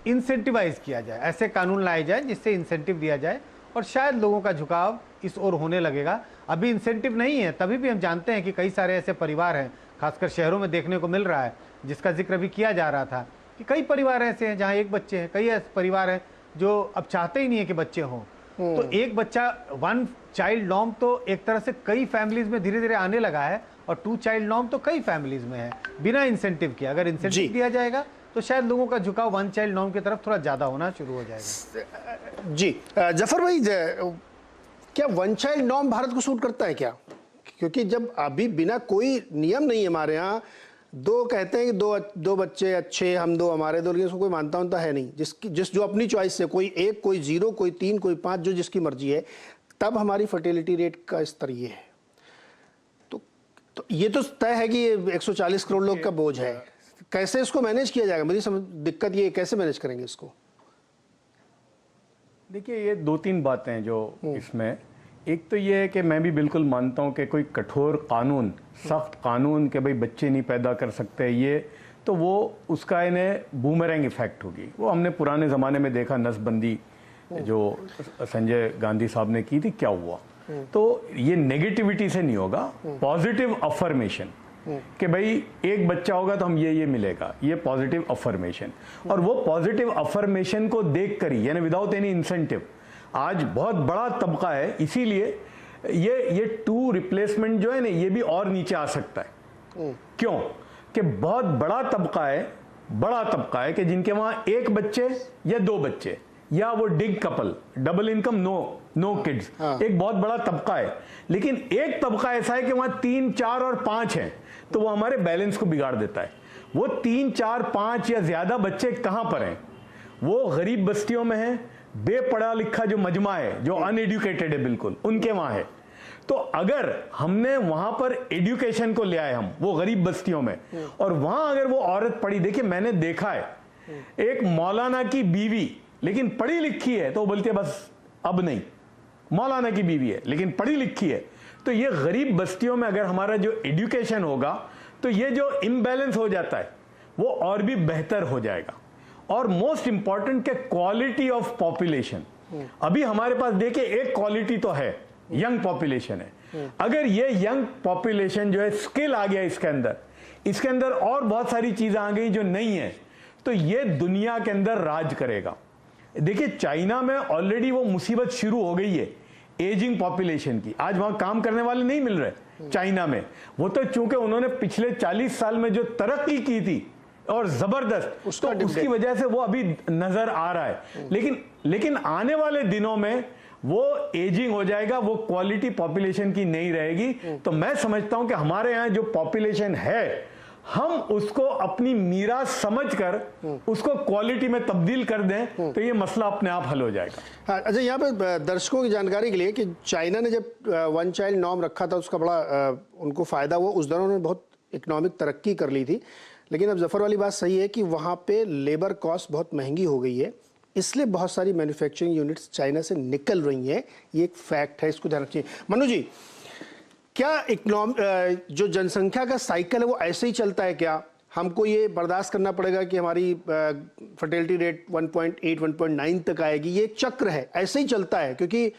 इंसेंटिवाइज किया जाए, ऐसे कानून लाए जाए जिससे इंसेंटिव दिया जाए, और शायद लोगों का झुकाव इस ओर होने लगेगा। अभी इंसेंटिव नहीं है, तभी भी हम जानते हैं कि कई सारे ऐसे परिवार हैं, खासकर शहरों में देखने को मिल रहा है, जिसका जिक्र भी किया जा रहा था कि कई परिवार ऐसे हैं जहां एक बच्चे हैं, कई ऐसे परिवार हैं जो अब चाहते ही नहीं है कि बच्चे हों। तो एक बच्चा, 1 चाइल्ड नॉर्म तो एक तरह से कई फैमिलीज में धीरे धीरे आने लगा है, और 2 चाइल्ड नॉर्म तो कई फैमिलीज में है बिना इंसेंटिव के। अगर इंसेंटिव दिया जाएगा तो शायद लोगों का झुकाव 1 चाइल्ड नॉर्म की तरफ थोड़ा ज्यादा होना शुरू हो जाएगा। जी जफर भाई, क्या 1 चाइल्ड नॉर्म भारत को सूट करता है क्या? क्योंकि जब अभी बिना कोई नियम नहीं है हमारे यहाँ, 2 कहते हैं कि दो बच्चे अच्छे, हम 2 हमारे 2, लेकिन उसको कोई मानता होता है नहीं। जो अपनी चॉइस से, कोई 1, कोई 0, कोई 3, कोई 5, जो जिसकी मर्जी है, तब हमारी फर्टिलिटी रेट का स्तर ये है। तो ये तो तय है कि 140 करोड़ लोग का बोझ है। कैसे इसको मैनेज किया जाएगा? मुझे दिक्कत ये, कैसे मैनेज करेंगे इसको? देखिए ये 2-3 बातें हैं जो इसमें, एक तो ये है कि मैं भी बिल्कुल मानता हूं कि कोई कठोर कानून, सख्त कानून के भाई बच्चे नहीं पैदा कर सकते, ये तो वो उसका इन्हें बूमरैंग इफेक्ट होगी। वो हमने पुराने ज़माने में देखा, नसबंदी जो संजय गांधी साहब ने की थी, क्या हुआ। तो ये नेगेटिविटी से नहीं होगा, पॉजिटिव अफर्मेशन कि भाई एक बच्चा होगा तो हम ये मिलेगा, ये पॉजिटिव अफर्मेशन। और वो पॉजिटिव अफर्मेशन को देख कर ही, यानी विदाउट एनी इंसेंटिव, आज बहुत बड़ा तबका है, इसीलिए ये 2 रिप्लेसमेंट जो है ना, ये भी और नीचे आ सकता है। क्यों? कि बहुत बड़ा तबका है कि जिनके वहां 1 बच्चे या 2 बच्चे, या वो DINK couple, double income, no kids, एक बहुत बड़ा तबका है। लेकिन एक तबका ऐसा है कि वहां 3, 4 और 5 हैं, तो वो हमारे बैलेंस को बिगाड़ देता है। वो 3, 4, 5 या ज्यादा बच्चे कहां पर हैं? वो गरीब बस्तियों में हैं, बेपढ़ा लिखा जो मजमा है, जो अनएडुकेटेड है बिल्कुल, उनके वहां है। तो अगर हमने वहां पर एजुकेशन को ले आए हम वो गरीब बस्तियों में, और वहां अगर वो औरत पढ़ी, देखिए मैंने देखा है एक मौलाना की बीवी लेकिन पढ़ी लिखी है, तो बोलती है बस अब नहीं, मौलाना की बीवी है लेकिन पढ़ी लिखी है। तो ये गरीब बस्तियों में अगर हमारा जो एजुकेशन होगा, तो ये जो इम्बैलेंस हो जाता है वो और भी बेहतर हो जाएगा। और मोस्ट इंपॉर्टेंट के क्वालिटी ऑफ पॉपुलेशन, अभी हमारे पास देखिए एक क्वालिटी तो है, यंग पॉपुलेशन है। अगर ये यंग पॉपुलेशन जो है स्किल आ गया इसके अंदर और बहुत सारी चीजें आ गई जो नहीं है, तो ये दुनिया के अंदर राज करेगा। देखिए चाइना में ऑलरेडी वो मुसीबत शुरू हो गई है एजिंग पॉपुलेशन की। आज वहां काम करने वाले नहीं मिल रहे चाइना में। वो तो चूंकि उन्होंने पिछले 40 साल में जो तरक्की की थी और जबरदस्त, तो उसकी वजह से वो अभी नजर आ रहा है। लेकिन आने वाले दिनों में वो एजिंग हो जाएगा, वो क्वालिटी पॉपुलेशन की नहीं रहेगी। तो मैं समझता हूं कि हमारे यहाँ जो पॉपुलेशन है, हम उसको अपनी मीरा समझकर उसको क्वालिटी में तब्दील कर दें, तो ये मसला अपने आप हल हो जाएगा। हाँ, अच्छा यहाँ पे दर्शकों की जानकारी के लिए कि चाइना ने जब 1 चाइल्ड नॉर्म रखा था, उसका बड़ा उनको फायदा हुआ। उस दौरान उन्होंने बहुत इकोनॉमिक तरक्की कर ली थी। लेकिन अब जफर वाली बात सही है कि वहाँ पे लेबर कॉस्ट बहुत महंगी हो गई है, इसलिए बहुत सारी मैन्युफैक्चरिंग यूनिट्स चाइना से निकल रही हैं। ये एक फैक्ट है, इसको ध्यान रखिए। मनु जी, क्या जो जनसंख्या का साइकिल है वो ऐसे ही चलता है क्या? हमको ये बर्दाश्त करना पड़ेगा कि हमारी फर्टिलिटी रेट 1.8 1.9 तक आएगी। ये चक्र है, ऐसे ही चलता है, क्योंकि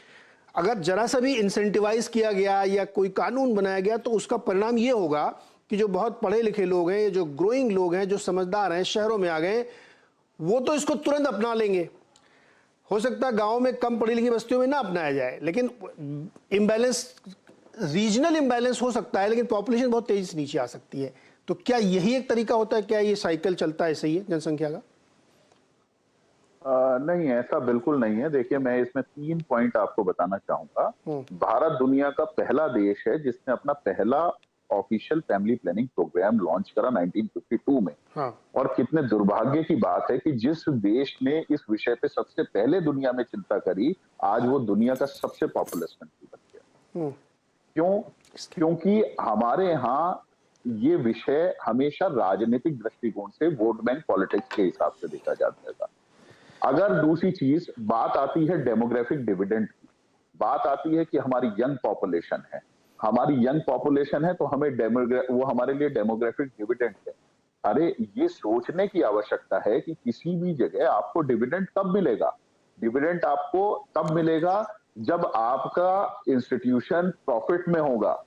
अगर जरा सा भी इंसेंटिवाइज किया गया या कोई कानून बनाया गया तो उसका परिणाम ये होगा कि जो बहुत पढ़े लिखे लोग हैं, जो ग्रोइंग लोग हैं, जो समझदार हैं, शहरों में आ गए, वो तो इसको तुरंत अपना लेंगे। हो सकता है गाँव में कम पढ़ी लिखी बस्तियों में ना अपनाया जाए, लेकिन इम्बैलेंस, रीजनल इम्बैलेंस हो सकता है, लेकिन पॉपुलेशन बहुत तेजी से नीचे आ सकती है। तो क्या यही एक तरीका होता है? क्या ये साइकिल चलता है ऐसे ही है जनसंख्या का? नहीं, ऐसा बिल्कुल नहीं है। देखिए, मैं इसमें 3 पॉइंट आपको बताना चाहूंगा। भारत दुनिया का पहला देश है जिसने अपना पहला official family planning program launch करा 1952 में। हाँ। और कितने दुर्भाग्य की बात है कि जिस देश ने इस विषय पे सबसे पहले दुनिया में चिंता करी, आज वो दुनिया का सबसे पॉपुलस कंट्री बन गया। क्यों? क्योंकि हमारे यहाँ ये विषय हमेशा राजनीतिक दृष्टिकोण से, वोट बैंक पॉलिटिक्स के हिसाब से देखा जाता था। अगर दूसरी चीज, बात आती है डेमोग्राफिक डिविडेंड की, बात आती है कि हमारी यंग पॉपुलेशन है, हमारी यंग पॉपुलेशन है तो हमें वो हमारे लिए डेमोग्राफिक डिविडेंड है। अरे, ये सोचने की आवश्यकता है कि किसी भी जगह आपको डिविडेंड कब मिलेगा। डिविडेंड आपको तब मिलेगा जब आपका इंस्टीट्यूशन प्रॉफिट में होगा।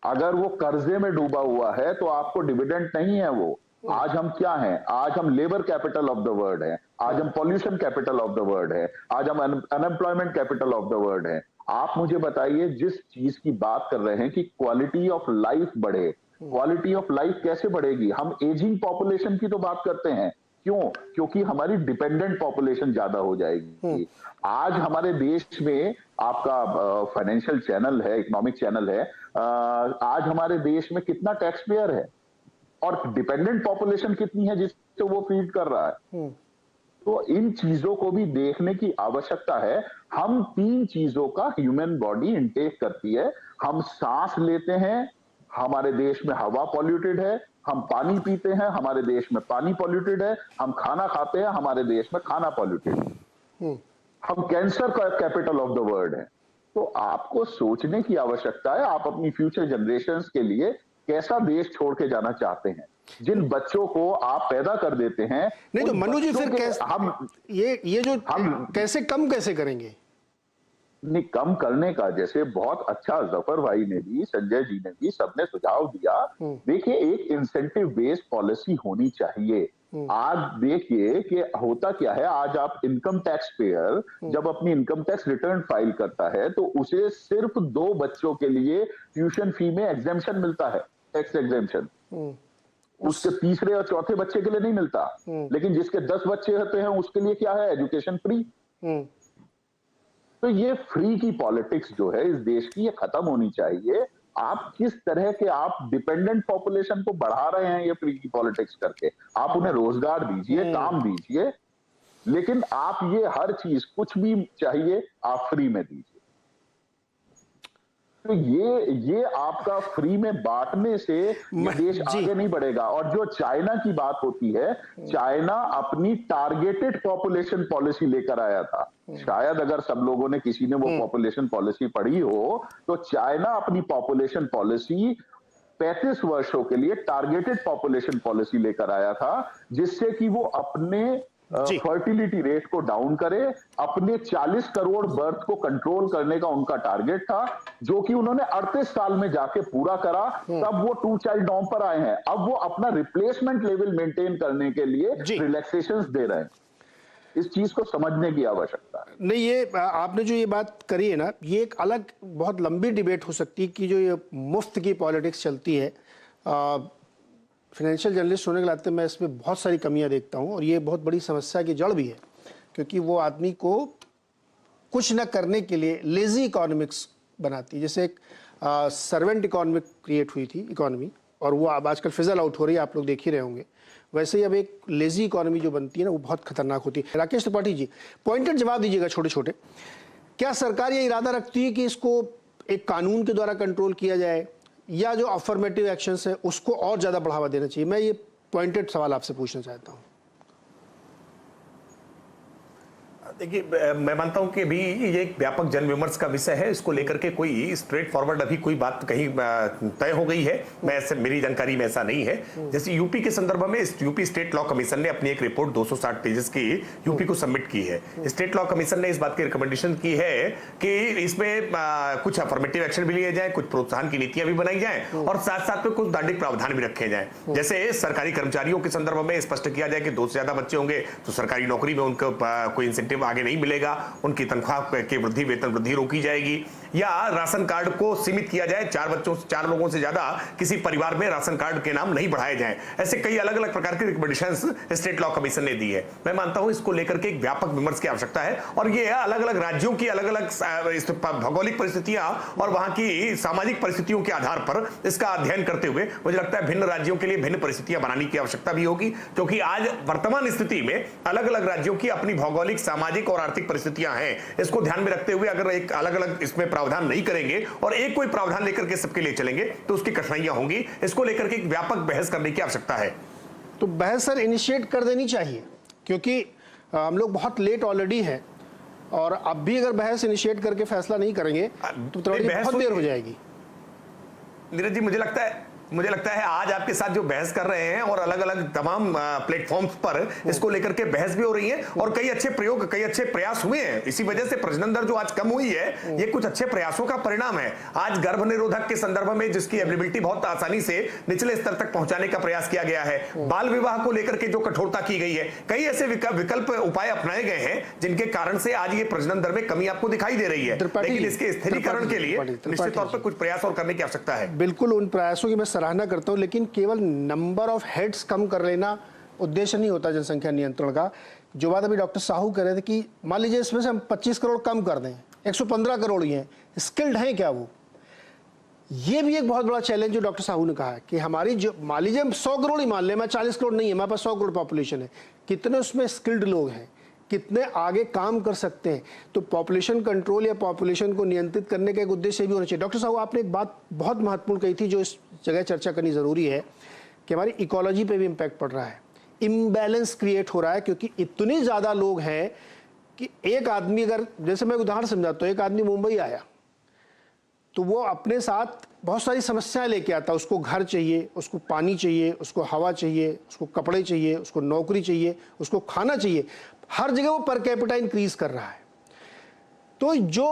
अगर वो कर्जे में डूबा हुआ है तो आपको डिविडेंड नहीं है वो। आज हम क्या हैं? आज हम labour capital of the world है, आज हम pollution capital of the world है, आज हम unemployment capital of the world है। आप मुझे बताइए, जिस चीज की बात कर रहे हैं कि क्वालिटी ऑफ लाइफ बढ़े, क्वालिटी ऑफ लाइफ कैसे बढ़ेगी? हम एजिंग पॉपुलेशन की तो बात करते हैं। क्यों? क्योंकि हमारी डिपेंडेंट पॉपुलेशन ज्यादा हो जाएगी। आज हमारे देश में आपका फाइनेंशियल चैनल है, इकोनॉमिक चैनल है, आज हमारे देश में कितना टैक्स पेयर है और डिपेंडेंट पॉपुलेशन कितनी है जिससे वो फीड कर रहा है। तो इन चीजों को भी देखने की आवश्यकता है। हम 3 चीजों का ह्यूमन बॉडी इनटेक करती है। हम सांस लेते हैं, हमारे देश में हवा पॉल्यूटेड है। हम पानी पीते हैं, हमारे देश में पानी पॉल्यूटेड है। हम खाना खाते हैं, हमारे देश में खाना पॉल्यूटेड है। हम कैंसर का कैपिटल ऑफ द वर्ल्ड है। तो आपको सोचने की आवश्यकता है, आप अपनी फ्यूचर जनरेशंस के लिए कैसा देश छोड़ के जाना चाहते हैं। जिन बच्चों को आप पैदा कर देते हैं, नहीं तो मनु जी, फिर कैसे हम ये जो हम कैसे करेंगे? नहीं, कम करने का, जैसे बहुत अच्छा जफर भाई ने भी, संजय जी ने भी, सबने सुझाव दिया। देखिए, एक इंसेंटिव बेस्ड पॉलिसी होनी चाहिए। आज देखिए कि होता क्या है, आज आप इनकम टैक्स पेयर जब अपनी इनकम टैक्स रिटर्न फाइल करता है तो उसे सिर्फ 2 बच्चों के लिए ट्यूशन फी में एग्जेम्पशन मिलता है, टैक्स एग्जेम्पशन। उसके तीसरे और चौथे बच्चे के लिए नहीं मिलता। लेकिन जिसके 10 बच्चे होते हैं उसके लिए क्या है? Education free. तो ये फ्री की पॉलिटिक्स जो है इस देश की, ये खत्म होनी चाहिए। आप किस तरह के आप डिपेंडेंट पॉपुलेशन को बढ़ा रहे हैं ये फ्री की पॉलिटिक्स करके? आप उन्हें रोजगार दीजिए, काम दीजिए, लेकिन आप ये हर चीज, कुछ भी चाहिए आप फ्री में दीजिए। तो ये आपका फ्री में बांटने से देश आगे नहीं बढ़ेगा। और जो चाइना की बात होती है, चाइना अपनी टारगेटेड पॉपुलेशन पॉलिसी लेकर आया था। शायद अगर सब लोगों ने, किसी ने वो पॉपुलेशन पॉलिसी पढ़ी हो, तो चाइना अपनी पॉपुलेशन पॉलिसी 35 वर्षों के लिए टारगेटेड पॉपुलेशन पॉलिसी लेकर आया था, जिससे कि वो अपने फर्टिलिटी रेट को डाउन करे, अपने 40 करोड़ बर्थ को कंट्रोल करने का उनका टारगेट था, जो कि उन्होंने 38 साल में जाके पूरा करा। तब वो 2 चाइल्ड नॉर्म पर आए हैं। अब वो अपना रिप्लेसमेंट लेवल मेंटेन करने के लिए रिलैक्सेशंस दे रहे हैं। इस चीज को समझने की आवश्यकता है। नहीं, ये आपने जो ये बात करी है ना, ये एक अलग बहुत लंबी डिबेट हो सकती है कि जो ये मुफ्त की पॉलिटिक्स चलती है। फाइनेंशियल जर्नलिस्ट होने के नाते मैं इसमें बहुत सारी कमियां देखता हूं, और ये बहुत बड़ी समस्या की जड़ भी है, क्योंकि वो आदमी को कुछ न करने के लिए लेजी इकोनॉमिक्स बनाती है। जैसे एक सर्वेंट इकोनॉमिक क्रिएट हुई थी इकोनॉमी, और वो अब आजकल फिजल आउट हो रही है, आप लोग देख ही रहे होंगे। वैसे ही अब एक लेजी इकोनॉमी जो बनती है ना, वो बहुत खतरनाक होती है। राकेश त्रिपाठी जी, पॉइंटेड जवाब दीजिएगा छोटे छोटे। क्या सरकार ये इरादा रखती है कि इसको एक कानून के द्वारा कंट्रोल किया जाए, या जो अफर्मेटिव एक्शंस है उसको और ज्यादा बढ़ावा देना चाहिए? मैं ये पॉइंटेड सवाल आपसे पूछना चाहता हूं। देखिए, मैं मानता हूं कि अभी ये एक व्यापक जन विमर्श का विषय है। इसको लेकर के कोई स्ट्रेट फॉरवर्ड अभी कोई बात कहीं तय हो गई है, मैं ऐसे, मेरी जानकारी में ऐसा नहीं है। जैसे यूपी के संदर्भ में यूपी स्टेट लॉ कमीशन ने अपनी एक रिपोर्ट 260 पेजेस की यूपी को सबमिट की है। स्टेट लॉ कमीशन ने इस बात की रिकमेंडेशन की है कि इसमें कुछ अफर्मेटिव एक्शन भी लिए जाए, कुछ प्रोत्साहन की नीतियां भी बनाई जाए और साथ साथ में कुछ दंडिक प्रावधान भी रखे जाए। जैसे सरकारी कर्मचारियों के संदर्भ में स्पष्ट किया जाए कि 2 से ज्यादा बच्चे होंगे तो सरकारी नौकरी में उनको कोई इंसेंटिव आगे नहीं मिलेगा, उनकी तनख्वाह की वृद्धि, वेतन वृद्धि रोकी जाएगी, या राशन कार्ड को सीमित किया जाए, 4 लोगों से ज्यादा किसी परिवार में राशन कार्ड के नाम नहीं बढ़ाए जाएं। ऐसे कई अलग अलग प्रकार की रिकमेंडेशंस स्टेट लॉ कमीशन ने दी है। मैं मानता हूं इसको लेकर के एक व्यापक विमर्श की आवश्यकता है और ये अलग अलग राज्यों की अलग अलग भौगोलिक परिस्थितियां और वहां की सामाजिक परिस्थितियों के आधार पर इसका अध्ययन करते हुए मुझे लगता है भिन्न राज्यों के लिए भिन्न परिस्थितियां बनाने की आवश्यकता भी होगी, क्योंकि आज वर्तमान स्थिति में अलग अलग राज्यों की अपनी भौगोलिक, सामाजिक और आर्थिक परिस्थितियां हैं। इसको ध्यान में रखते हुए अगर एक अलग अलग इसमें प्रावधान नहीं करेंगे और एक कोई प्रावधान लेकर के सबके लिए चलेंगे तो उसकी कठिनाइयां होंगी। इसको लेकर के एक व्यापक बहस करने की आवश्यकता है। तो बहस सर इनिशिएट कर देनी चाहिए, क्योंकि हम लोग बहुत लेट ऑलरेडी हैं और अब भी अगर बहस इनिशिएट करके फैसला नहीं करेंगे तो बहुत देर हो जाएगी। नीरज जी, मुझे लगता है आज आपके साथ जो बहस कर रहे हैं और अलग अलग तमाम प्लेटफॉर्म्स पर इसको लेकर के बहस भी हो रही है और कई अच्छे प्रयोग, कई अच्छे प्रयास हुए हैं। इसी वजह से प्रजनन दर जो आज कम हुई है ये कुछ अच्छे प्रयासों का परिणाम है। आज गर्भ निरोधक के संदर्भ में जिसकी अवेलेबिलिटी बहुत आसानी से निचले स्तर तक पहुंचाने का प्रयास किया गया है, बाल विवाह को लेकर के जो कठोरता की गई है, कई ऐसे विकल्प उपाय अपनाए गए हैं जिनके कारण से आज ये प्रजनन दर में कमी आपको दिखाई दे रही है। लेकिन इसके स्थिरीकरण के लिए निश्चित तौर पर कुछ प्रयास और करने की आवश्यकता है। बिल्कुल, उन प्रयासों की मैं सराहना करता हूं, लेकिन केवल नंबर ऑफ हेड्स कम कर लेना उद्देश्य नहीं होता जनसंख्या नियंत्रण का। जो बात अभी डॉक्टर साहू कह रहे थे कि मान लीजिए इसमें से हम 25 करोड़ कम कर दें, 115 करोड़ ही हैं, स्किल्ड हैं क्या वो? ये भी एक बहुत बड़ा चैलेंज जो डॉक्टर साहू ने कहा है कि हमारी जो, मान लीजिए हम 100 करोड़ ही मान लें, मैं 40 करोड़ नहीं है, हमारे पास 100 करोड़ पॉपुलेशन है, कितने उसमें स्किल्ड लोग हैं, कितने आगे काम कर सकते हैं? तो पॉपुलेशन कंट्रोल या पॉपुलेशन को नियंत्रित करने का एक उद्देश्य भी होना चाहिए। डॉक्टर साहब, आपने एक बात बहुत महत्वपूर्ण कही थी जो इस जगह चर्चा करनी जरूरी है कि हमारी इकोलॉजी पे भी इम्पैक्ट पड़ रहा है, इम्बैलेंस क्रिएट हो रहा है, क्योंकि इतने ज़्यादा लोग हैं कि एक आदमी, अगर जैसे मैं उदाहरण समझाता हूँ, एक आदमी मुंबई आया तो वो अपने साथ बहुत सारी समस्याएं लेके आता, उसको घर चाहिए, उसको पानी चाहिए, उसको हवा चाहिए, उसको कपड़े चाहिए, उसको नौकरी चाहिए, उसको खाना चाहिए, हर जगह वो पर कैपिटा इंक्रीज कर रहा है। तो जो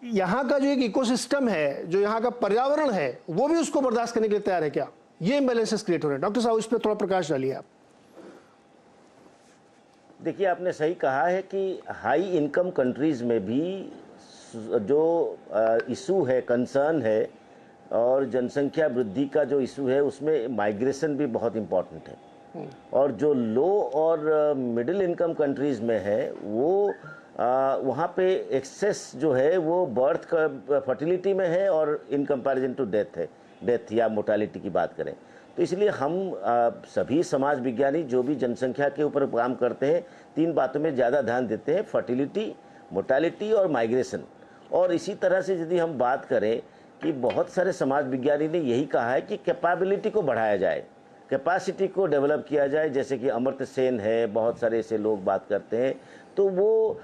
यहाँ का जो एक इकोसिस्टम है, जो यहाँ का पर्यावरण है, वो भी उसको बर्दाश्त करने के लिए तैयार है क्या? ये इम्बैलेंसेस क्रिएट हो रहे हैं। डॉक्टर साहब, इस पर थोड़ा प्रकाश डालिए आप। देखिए, आपने सही कहा है कि हाई इनकम कंट्रीज़ में भी जो इशू है, कंसर्न है, और जनसंख्या वृद्धि का जो इशू है उसमें माइग्रेशन भी बहुत इम्पॉर्टेंट है। और जो लो और मिडिल इनकम कंट्रीज़ में है वो वहाँ पे एक्सेस जो है वो बर्थ का फर्टिलिटी में है और इन कंपैरिजन टू डेथ या मोर्टालिटी की बात करें तो इसलिए हम सभी समाज विज्ञानी जो भी जनसंख्या के ऊपर काम करते हैं 3 बातों में ज़्यादा ध्यान देते हैं, फर्टिलिटी, मोर्टालिटी और माइग्रेशन। और इसी तरह से यदि हम बात करें कि बहुत सारे समाज विज्ञानी ने यही कहा है कि कैपेबिलिटी को बढ़ाया जाए, कैपेसिटी को डेवलप किया जाए, जैसे कि अमर्त्य सेन है, बहुत सारे ऐसे लोग बात करते हैं। तो वो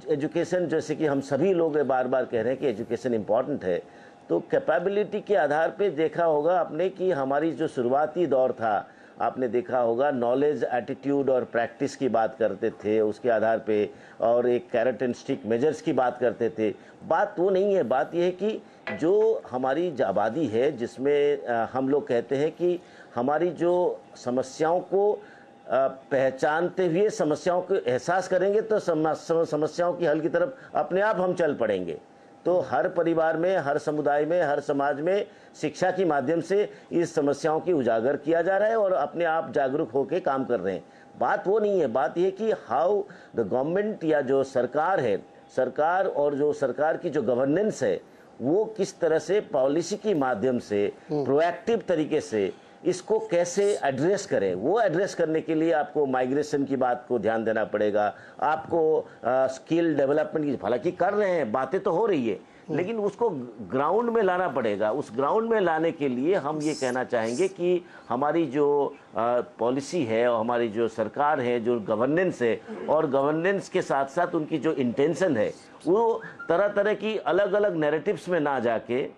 एजुकेशन, जैसे कि हम सभी लोग बार बार कह रहे हैं कि एजुकेशन इम्पॉर्टेंट है, तो कैपेबिलिटी के आधार पे देखा होगा आपने कि हमारी जो शुरुआती दौर था, आपने देखा होगा नॉलेज, एटीट्यूड और प्रैक्टिस की बात करते थे उसके आधार पे, और एक कैरेट एंड स्टिक मेजर्स की बात करते थे। बात वो नहीं है, बात ये है कि जो हमारी आबादी है जिसमें हम लोग कहते हैं कि हमारी जो समस्याओं को पहचानते हुए समस्याओं को एहसास करेंगे तो समस्याओं की हल की तरफ अपने आप हम चल पड़ेंगे। तो हर परिवार में, हर समुदाय में, हर समाज में शिक्षा के माध्यम से इस समस्याओं की उजागर किया जा रहा है और अपने आप जागरूक होकर काम कर रहे हैं। बात वो नहीं है, बात यह कि हाउ द गवर्नमेंट या जो सरकार है, सरकार और जो सरकार की जो गवर्नेंस है वो किस तरह से पॉलिसी के माध्यम से प्रोएक्टिव तरीके से इसको कैसे एड्रेस करें। वो एड्रेस करने के लिए आपको माइग्रेशन की बात को ध्यान देना पड़ेगा, आपको स्किल डेवलपमेंट की, हालांकि कर रहे हैं, बातें तो हो रही है, लेकिन उसको ग्राउंड में लाना पड़ेगा। उस ग्राउंड में लाने के लिए हम ये कहना चाहेंगे कि हमारी जो पॉलिसी है और हमारी जो सरकार है, जो गवर्नेंस है, और गवर्नेंस के साथ साथ उनकी जो इंटेंशन है, वो तरह तरह की अलग अलग नैरेटिव्स में ना जाके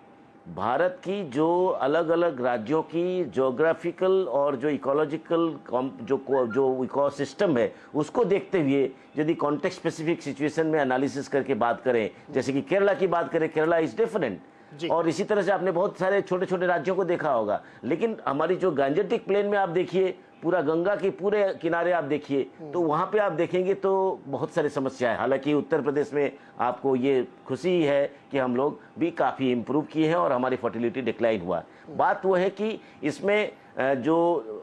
भारत की जो अलग अलग राज्यों की ज्योग्राफिकल और जो इकोलॉजिकल जो इकोसिस्टम है उसको देखते हुए यदि कॉन्टेक्स्ट स्पेसिफिक सिचुएशन में एनालिसिस करके बात करें, जैसे कि केरला की बात करें, केरला इज डिफरेंट, और इसी तरह से आपने बहुत सारे छोटे छोटे राज्यों को देखा होगा। लेकिन हमारी जो गांजेटिक प्लेन में आप देखिए, पूरा गंगा के पूरे किनारे आप देखिए, तो वहाँ पे आप देखेंगे तो बहुत सारी समस्या है। हालांकि उत्तर प्रदेश में आपको ये खुशी है कि हम लोग भी काफ़ी इम्प्रूव किए हैं और हमारी फर्टिलिटी डिक्लाइन हुआ। बात वो है कि इसमें जो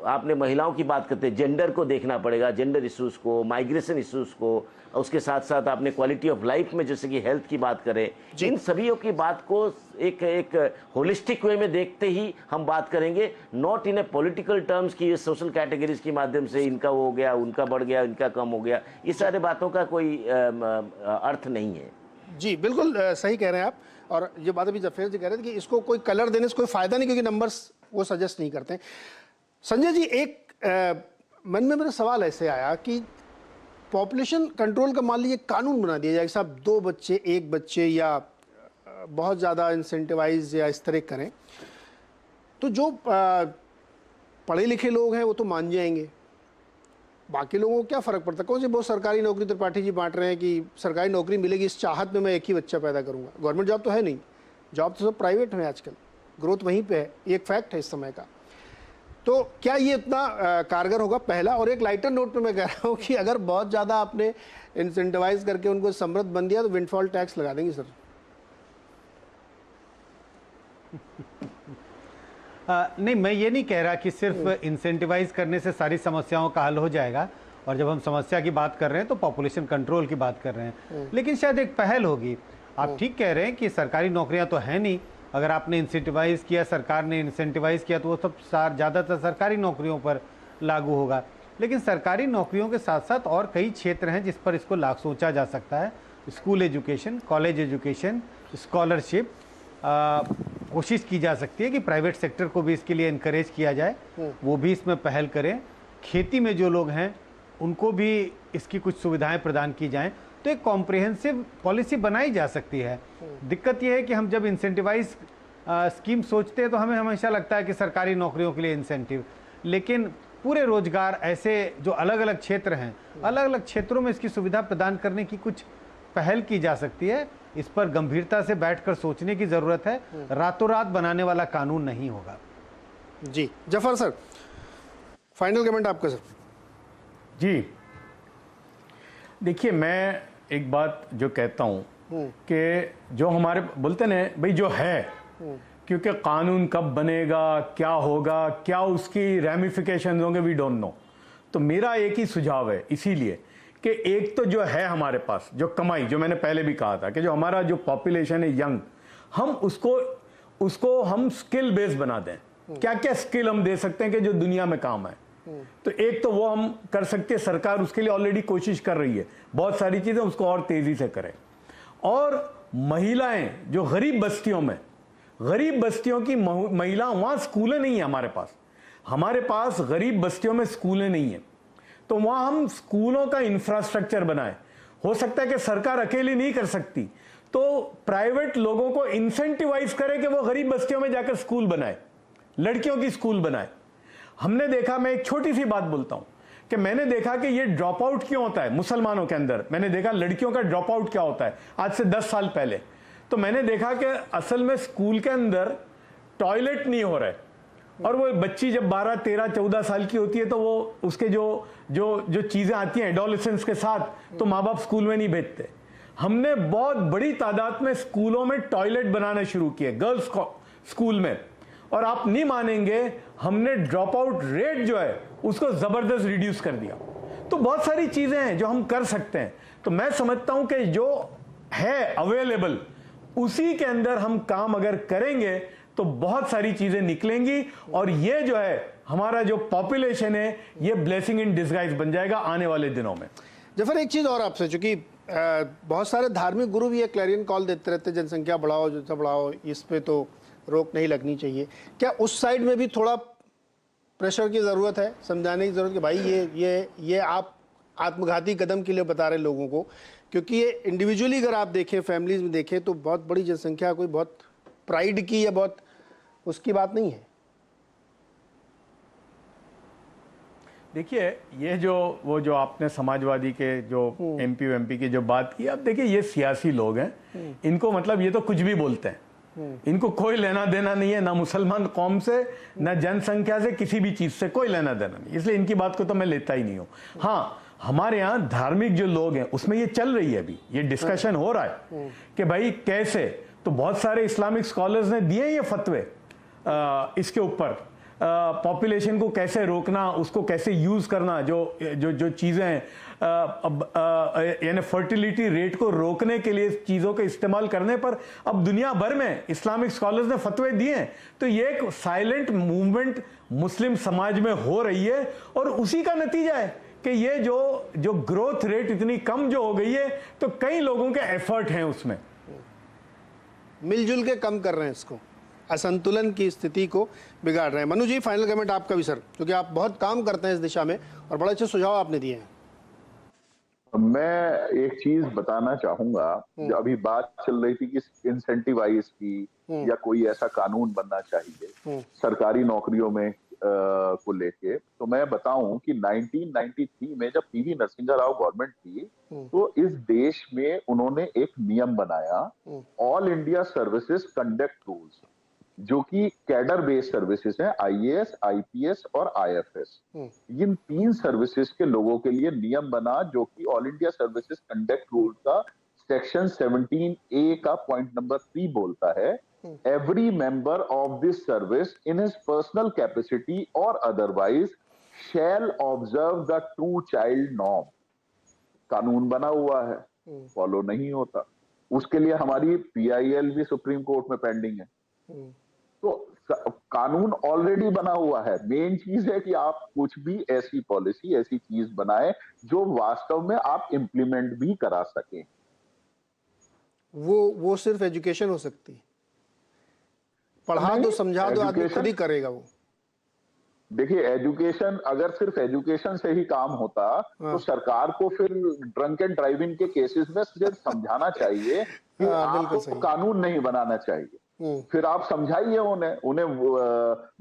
आपने महिलाओं की बात करते हैं, जेंडर को देखना पड़ेगा, जेंडर इश्यूज़ को, माइग्रेशन इश्यूज़ को, उसके साथ साथ आपने क्वालिटी ऑफ लाइफ में जैसे कि हेल्थ की बात करें, इन सभी की बात को एक होलिस्टिक वे में देखते ही हम बात करेंगे, not in A political terms की सोशल कैटेगरीज के माध्यम से इनका वो हो गया, उनका बढ़ गया, इनका कम हो गया, इस सारे बातों का कोई अर्थ नहीं है। जी बिल्कुल सही कह रहे हैं आप। और ये बात अभी जफेर जी कह रहे थे कि इसको कोई कलर देने से कोई फायदा नहीं, क्योंकि नंबर्स वो सजेस्ट नहीं करते। संजय जी, एक मन में मेरा सवाल ऐसे आया कि पॉपुलेशन कंट्रोल का मान लीजिए कानून बना दिया जाए, साहब 2 बच्चे 1 बच्चे या बहुत ज़्यादा इंसेंटिवाइज या इस तरह करें, तो जो पढ़े लिखे लोग हैं वो तो मान जाएंगे, बाकी लोगों को क्या फ़र्क पड़ता है? कौन सी बहुत सरकारी नौकरी त्रिपाठी जी बांट रहे हैं कि सरकारी नौकरी मिलेगी इस चाहत में मैं एक ही बच्चा पैदा करूंगा। गवर्नमेंट जॉब तो है नहीं, जॉब तो सब प्राइवेट में आजकल, ग्रोथ वहीं पे है, ये एक फैक्ट है इस समय का। तो क्या ये इतना कारगर होगा? पहला। और एक लाइटर नोट पे मैं कह रहा हूँ कि अगर बहुत ज़्यादा आपने इंसेंटिवाइज करके उनको समृद्ध बन दिया तो विंडफॉल टैक्स लगा देंगे सर। नहीं, मैं ये नहीं कह रहा कि सिर्फ इंसेंटिवाइज करने से सारी समस्याओं का हल हो जाएगा। और जब हम समस्या की बात कर रहे हैं तो पॉपुलेशन कंट्रोल की बात कर रहे हैं, लेकिन शायद एक पहल होगी। आप ठीक कह रहे हैं कि सरकारी नौकरियां तो है नहीं, अगर आपने इंसेंटिवाइज किया, सरकार ने इंसेंटिवाइज किया, तो वो सब ज़्यादातर सरकारी नौकरियों पर लागू होगा। लेकिन सरकारी नौकरियों के साथ साथ और कई क्षेत्र हैं जिस पर इसको सोचा जा सकता है। School education, college education, scholarship, कोशिश की जा सकती है कि प्राइवेट सेक्टर को भी इसके लिए इनकरेज किया जाए, वो भी इसमें पहल करें। खेती में जो लोग हैं उनको भी इसकी कुछ सुविधाएं प्रदान की जाएं, तो एक कॉम्प्रिहेंसिव पॉलिसी बनाई जा सकती है। दिक्कत यह है कि हम जब इंसेंटिवाइज स्कीम सोचते हैं तो हमें हमेशा लगता है कि सरकारी नौकरियों के लिए इंसेंटिव, लेकिन पूरे रोजगार ऐसे जो अलग अलग क्षेत्र हैं, अलग अलग क्षेत्रों में इसकी सुविधा प्रदान करने की कुछ पहल की जा सकती है। इस पर गंभीरता से बैठकर सोचने की जरूरत है, रातों रात बनाने वाला कानून नहीं होगा। जी जफर सर, फाइनल कमेंट आपका सर। जी देखिए, मैं एक बात जो कहता हूं कि जो हमारे बोलते ना भाई जो है, क्योंकि कानून कब बनेगा, क्या होगा, क्या उसकी रैमिफिकेशन होंगे, वी डोंट नो। तो मेरा एक ही सुझाव है इसीलिए कि एक तो जो है हमारे पास जो कमाई, जो मैंने पहले भी कहा था कि जो हमारा जो पॉपुलेशन है यंग, हम उसको हम स्किल बेस बना दें। क्या क्या स्किल हम दे सकते हैं कि जो दुनिया में काम है, तो एक तो वो हम कर सकते हैं, सरकार उसके लिए ऑलरेडी कोशिश कर रही है, बहुत सारी चीजें उसको और तेजी से करें। और महिलाएं जो गरीब बस्तियों की महिला, वहां स्कूलें नहीं है हमारे पास गरीब बस्तियों में स्कूलें नहीं है, तो वहां हम स्कूलों का इंफ्रास्ट्रक्चर बनाए। हो सकता है कि सरकार अकेली नहीं कर सकती, तो प्राइवेट लोगों को इंसेंटिवाइज करे कि वो गरीब बस्तियों में जाकर स्कूल बनाए, लड़कियों की स्कूल बनाए। हमने देखा, मैं एक छोटी सी बात बोलता हूं कि मैंने देखा कि ये ड्रॉप आउट क्यों होता है मुसलमानों के अंदर। मैंने देखा लड़कियों का ड्रॉप आउट क्या होता है आज से 10 साल पहले। तो मैंने देखा कि असल में स्कूल के अंदर टॉयलेट नहीं हो रहा है, और वो बच्ची जब 12, 13, 14 साल की होती है तो वो उसके जो चीजें आती हैं एडोलेसेंस के साथ, तो माँ बाप स्कूल में नहीं भेजते। हमने बहुत बड़ी तादाद में स्कूलों में टॉयलेट बनाना शुरू किए, गर्ल्स स्कूल में, और आप नहीं मानेंगे, हमने ड्रॉप आउट रेट जो है उसको जबरदस्त रिड्यूस कर दिया। तो बहुत सारी चीजें हैं जो हम कर सकते हैं। तो मैं समझता हूं कि जो है अवेलेबल उसी के अंदर हम काम अगर करेंगे तो बहुत सारी चीजें निकलेंगी, और ये जो है हमारा जो पॉपुलेशन है ये ब्लेसिंग इन डिस्गाइज बन जाएगा आने वाले दिनों में। जफर, एक चीज और आपसे, चूंकि बहुत सारे धार्मिक गुरु भी ये क्लैरियन कॉल देते रहते हैं, जनसंख्या बढ़ाओ, जनसंख्या बढ़ाओ, इस पे तो रोक नहीं लगनी चाहिए। क्या उस साइड में भी थोड़ा प्रेशर की ज़रूरत है, समझाने की ज़रूरत कि भाई ये आप आत्मघाती कदम के लिए बता रहे लोगों को? क्योंकि ये इंडिविजुअली अगर आप देखें, फैमिलीज में देखें, तो बहुत बड़ी जनसंख्या कोई बहुत प्राइड की या बहुत उसकी बात नहीं है। देखिए, ये जो आपने समाजवादी के जो एमपी की जो बात की, अब देखिए ये सियासी लोग हैं, इनको मतलब ये तो कुछ भी बोलते हैं, इनको कोई लेना देना नहीं है, ना मुसलमान कौम से, ना जनसंख्या से, किसी भी चीज से कोई लेना देना नहीं, इसलिए इनकी बात को तो मैं लेता ही नहीं हूं। हाँ, हमारे यहाँ धार्मिक जो लोग हैं उसमें ये चल रही है, अभी ये डिस्कशन हो रहा है कि भाई कैसे, तो बहुत सारे इस्लामिक स्कॉलर्स ने दिए ये फतवे इसके ऊपर, पॉपुलेशन को कैसे रोकना, उसको कैसे यूज करना, जो चीजें यानी फर्टिलिटी रेट को रोकने के लिए चीजों के इस्तेमाल करने पर अब दुनिया भर में इस्लामिक स्कॉलर्स ने फतवे दिए हैं। तो ये एक साइलेंट मूवमेंट मुस्लिम समाज में हो रही है, और उसी का नतीजा है कि ये जो ग्रोथ रेट इतनी कम जो हो गई है, तो कई लोगों के एफर्ट हैं उसमें, मिलजुल के कम कर रहे हैं इसको, असंतुलन की स्थिति को बिगाड़ रहे हैं। मनु जी, फाइनल कमेंट आपका भी सर, क्योंकि आप बहुत काम करते हैं इस दिशा में और बड़े अच्छे सुझाव आपने दिए हैं। मैं एक चीज बताना चाहूंगा, जो अभी बात चल रही थी कि इंसेंटिवाइज की या कोई ऐसा कानून बनना चाहिए सरकारी नौकरियों में को लेके, तो मैं बताऊं कि 1993 में जब पीवी नरसिंह राव गवर्नमेंट थी, तो इस देश में उन्होंने एक नियम बनाया, all India services conduct rules, जो कि कैडर बेस्ड सर्विसेज हैं, आईएएस, आईपीएस और आईएफएस। इन 3 सर्विसेज के लोगों के लिए नियम बना, जो कि all India services conduct rule का सेक्शन 17A का पॉइंट नंबर 3 बोलता है, every member of this service in his personal capacity और otherwise shall observe the true child norm. कानून बना हुआ है, फॉलो नहीं होता, उसके लिए हमारी पीआईएल भी सुप्रीम कोर्ट में पेंडिंग है। तो कानून ऑलरेडी बना हुआ है, मेन चीज है कि आप कुछ भी ऐसी पॉलिसी, ऐसी चीज बनाए जो वास्तव में आप इंप्लीमेंट भी करा सकें। वो सिर्फ एजुकेशन हो सकती है, पढ़ा दो, समझा दो, आदमी खुद ही करेगा वो। देखिए, एजुकेशन, अगर सिर्फ एजुकेशन से ही काम होता तो सरकार को फिर ड्रंक एंड ड्राइविंग के केसेस में सिर्फ समझाना चाहिए कि आपको कानून नहीं बनाना चाहिए। फिर आप समझाइए उन्हें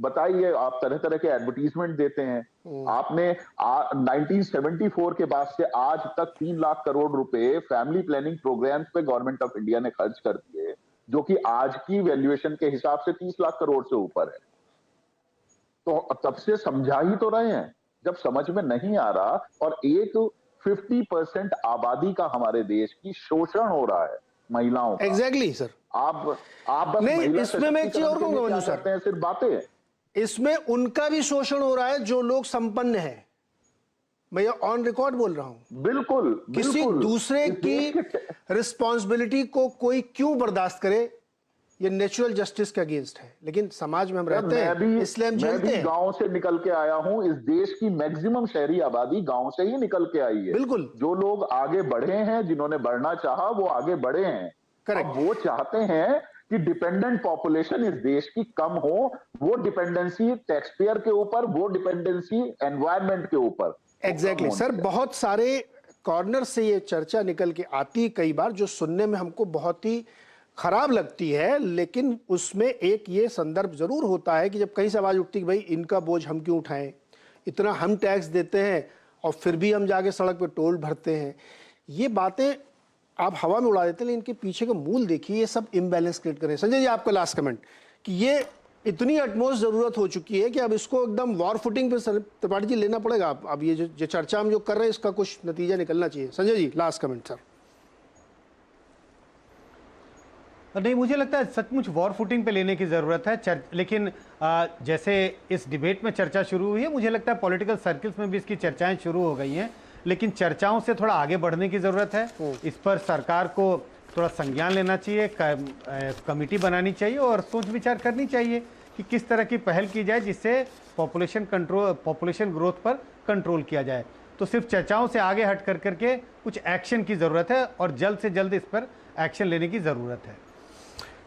बताइए, आप तरह तरह के एडवर्टीजमेंट देते हैं। आपने 1974 के बाद से आज तक 3 लाख करोड़ रुपए फैमिली प्लानिंग प्रोग्राम्स पे गवर्नमेंट ऑफ इंडिया ने खर्च कर दिए, जो कि आज की वैल्यूएशन के हिसाब से 30 लाख करोड़ से ऊपर है। तो तब से समझा ही तो रहे हैं, जब समझ में नहीं आ रहा, और एक 50% आबादी का हमारे देश की शोषण हो रहा है महिलाओं का। एग्जैक्टली सर, आप बस नहीं, इसमें मैं एक चीज और कहूंगा मनु सर, हैं सिर्फ बातें, इसमें उनका भी शोषण हो रहा है जो लोग संपन्न हैं, मैं ये ऑन रिकॉर्ड बोल रहा हूं। बिल्कुल, किसी दूसरे की रिस्पॉन्सिबिलिटी को कोई क्यों बर्दाश्त करे, ये नेचुरल जस्टिस के अगेंस्ट है, लेकिन समाज में हम रहते हैं, इसलिए हम झेलते हैं। गांव से निकल के आया हूं, इस देश की मैक्सिमम शहरी आबादी गांव से ही निकल के आई है। बिल्कुल, जो लोग आगे बढ़े हैं, जिन्होंने बढ़ना चाहा, वो आगे बढ़े हैं। करेक्ट। वो चाहते हैं कि डिपेंडेंट पॉपुलेशन इस देश की कम हो, वो डिपेंडेंसी टैक्स पेयर के ऊपर, वो डिपेंडेंसी एनवायरमेंट के ऊपर। एग्जैक्टली सर, बहुत सारे कॉर्नर से ये चर्चा निकल के आती है कई बार, जो सुनने में हमको बहुत ही खराब लगती है, लेकिन उसमें एक ये संदर्भ जरूर होता है कि जब कहीं से आवाज उठती है कि भाई इनका बोझ हम क्यों उठाएं, इतना हम टैक्स देते हैं और फिर भी हम जाके सड़क पे टोल भरते हैं। ये बातें आप हवा में उड़ा देते हैं, लेकिन इनके पीछे का मूल देखिए, ये सब इम्बैलेंस क्रिएट कर रहे हैं। संजय जी, आपका लास्ट कमेंट कि ये इतनी अटमोस्ट जरूरत हो चुकी है कि अब इसको एकदम वॉर फुटिंग पे त्रिपाठी जी लेना पड़ेगा। अब ये जो चर्चा हम जो कर रहे हैं, इसका कुछ नतीजा निकलना चाहिए। Sanjay ji, last comment sir. नहीं, मुझे लगता है सचमुच वॉर फुटिंग पे लेने की ज़रूरत है, लेकिन जैसे इस डिबेट में चर्चा शुरू हुई है, मुझे लगता है पॉलिटिकल सर्कल्स में भी इसकी चर्चाएं शुरू हो गई हैं, लेकिन चर्चाओं से थोड़ा आगे बढ़ने की ज़रूरत है। इस पर सरकार को थोड़ा संज्ञान लेना चाहिए, कमेटी बनानी चाहिए और सोच विचार करनी चाहिए कि किस तरह की पहल की जाए जिससे पॉपुलेशन ग्रोथ पर कंट्रोल किया जाए। तो सिर्फ चर्चाओं से आगे हट कर करके कुछ एक्शन की ज़रूरत है और जल्द से जल्द इस पर एक्शन लेने की ज़रूरत है।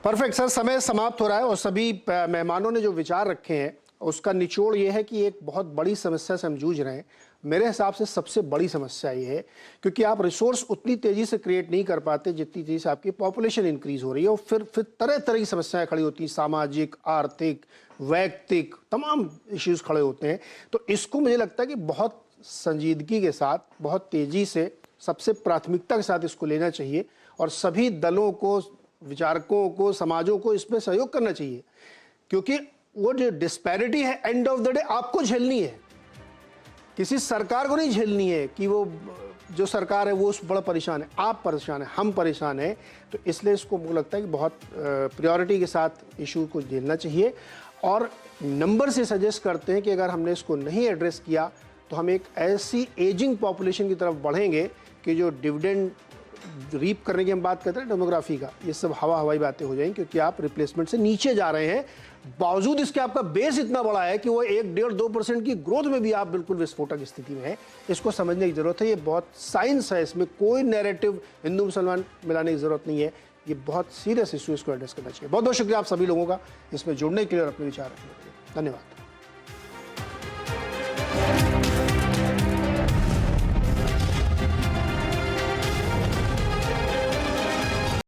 परफेक्ट सर, समय समाप्त हो रहा है और सभी मेहमानों ने जो विचार रखे हैं उसका निचोड़ ये है कि एक बहुत बड़ी समस्या से हम जूझ रहे हैं। मेरे हिसाब से सबसे बड़ी समस्या ये है क्योंकि आप रिसोर्स उतनी तेज़ी से क्रिएट नहीं कर पाते जितनी तेज़ी से आपकी पॉपुलेशन इंक्रीज हो रही है और फिर तरह तरह की समस्याएं खड़ी होती हैं, सामाजिक, आर्थिक, वैयक्तिक, तमाम इश्यूज खड़े होते हैं। तो इसको मुझे लगता है कि बहुत संजीदगी के साथ, बहुत तेज़ी से, सबसे प्राथमिकता के साथ इसको लेना चाहिए और सभी दलों को, विचारकों को, समाजों को इसमें सहयोग करना चाहिए क्योंकि वो जो डिस्पैरिटी है एंड ऑफ द डे आपको झेलनी है, किसी सरकार को नहीं झेलनी है कि वो जो सरकार है वो उस बड़ा परेशान है, आप परेशान हैं, हम परेशान हैं। तो इसलिए इसको मुझे लगता है कि बहुत प्रायोरिटी के साथ इशू को झेलना चाहिए और नंबर से सजेस्ट करते हैं कि अगर हमने इसको नहीं एड्रेस किया तो हम एक ऐसी एजिंग पॉपुलेशन की तरफ बढ़ेंगे कि जो डिविडेंड रीप करने की हम बात करते हैं डेमोग्राफी का, ये सब हवाई बातें हो जाएंगी क्योंकि आप रिप्लेसमेंट से नीचे जा रहे हैं। बावजूद इसके आपका बेस इतना बड़ा है कि वो 1-1.5-2% की ग्रोथ में भी आप बिल्कुल विस्फोटक स्थिति में है। इसको समझने की जरूरत है, ये बहुत साइंस है, इसमें कोई नैरेटिव हिंदू मुसलमान मिलाने की जरूरत नहीं है, ये बहुत सीरियस इशू, इसको एड्रेस करना चाहिए। बहुत बहुत शुक्रिया आप सभी लोगों का इसमें जुड़ने के लिए और अपने विचार रखने के लिए। धन्यवाद।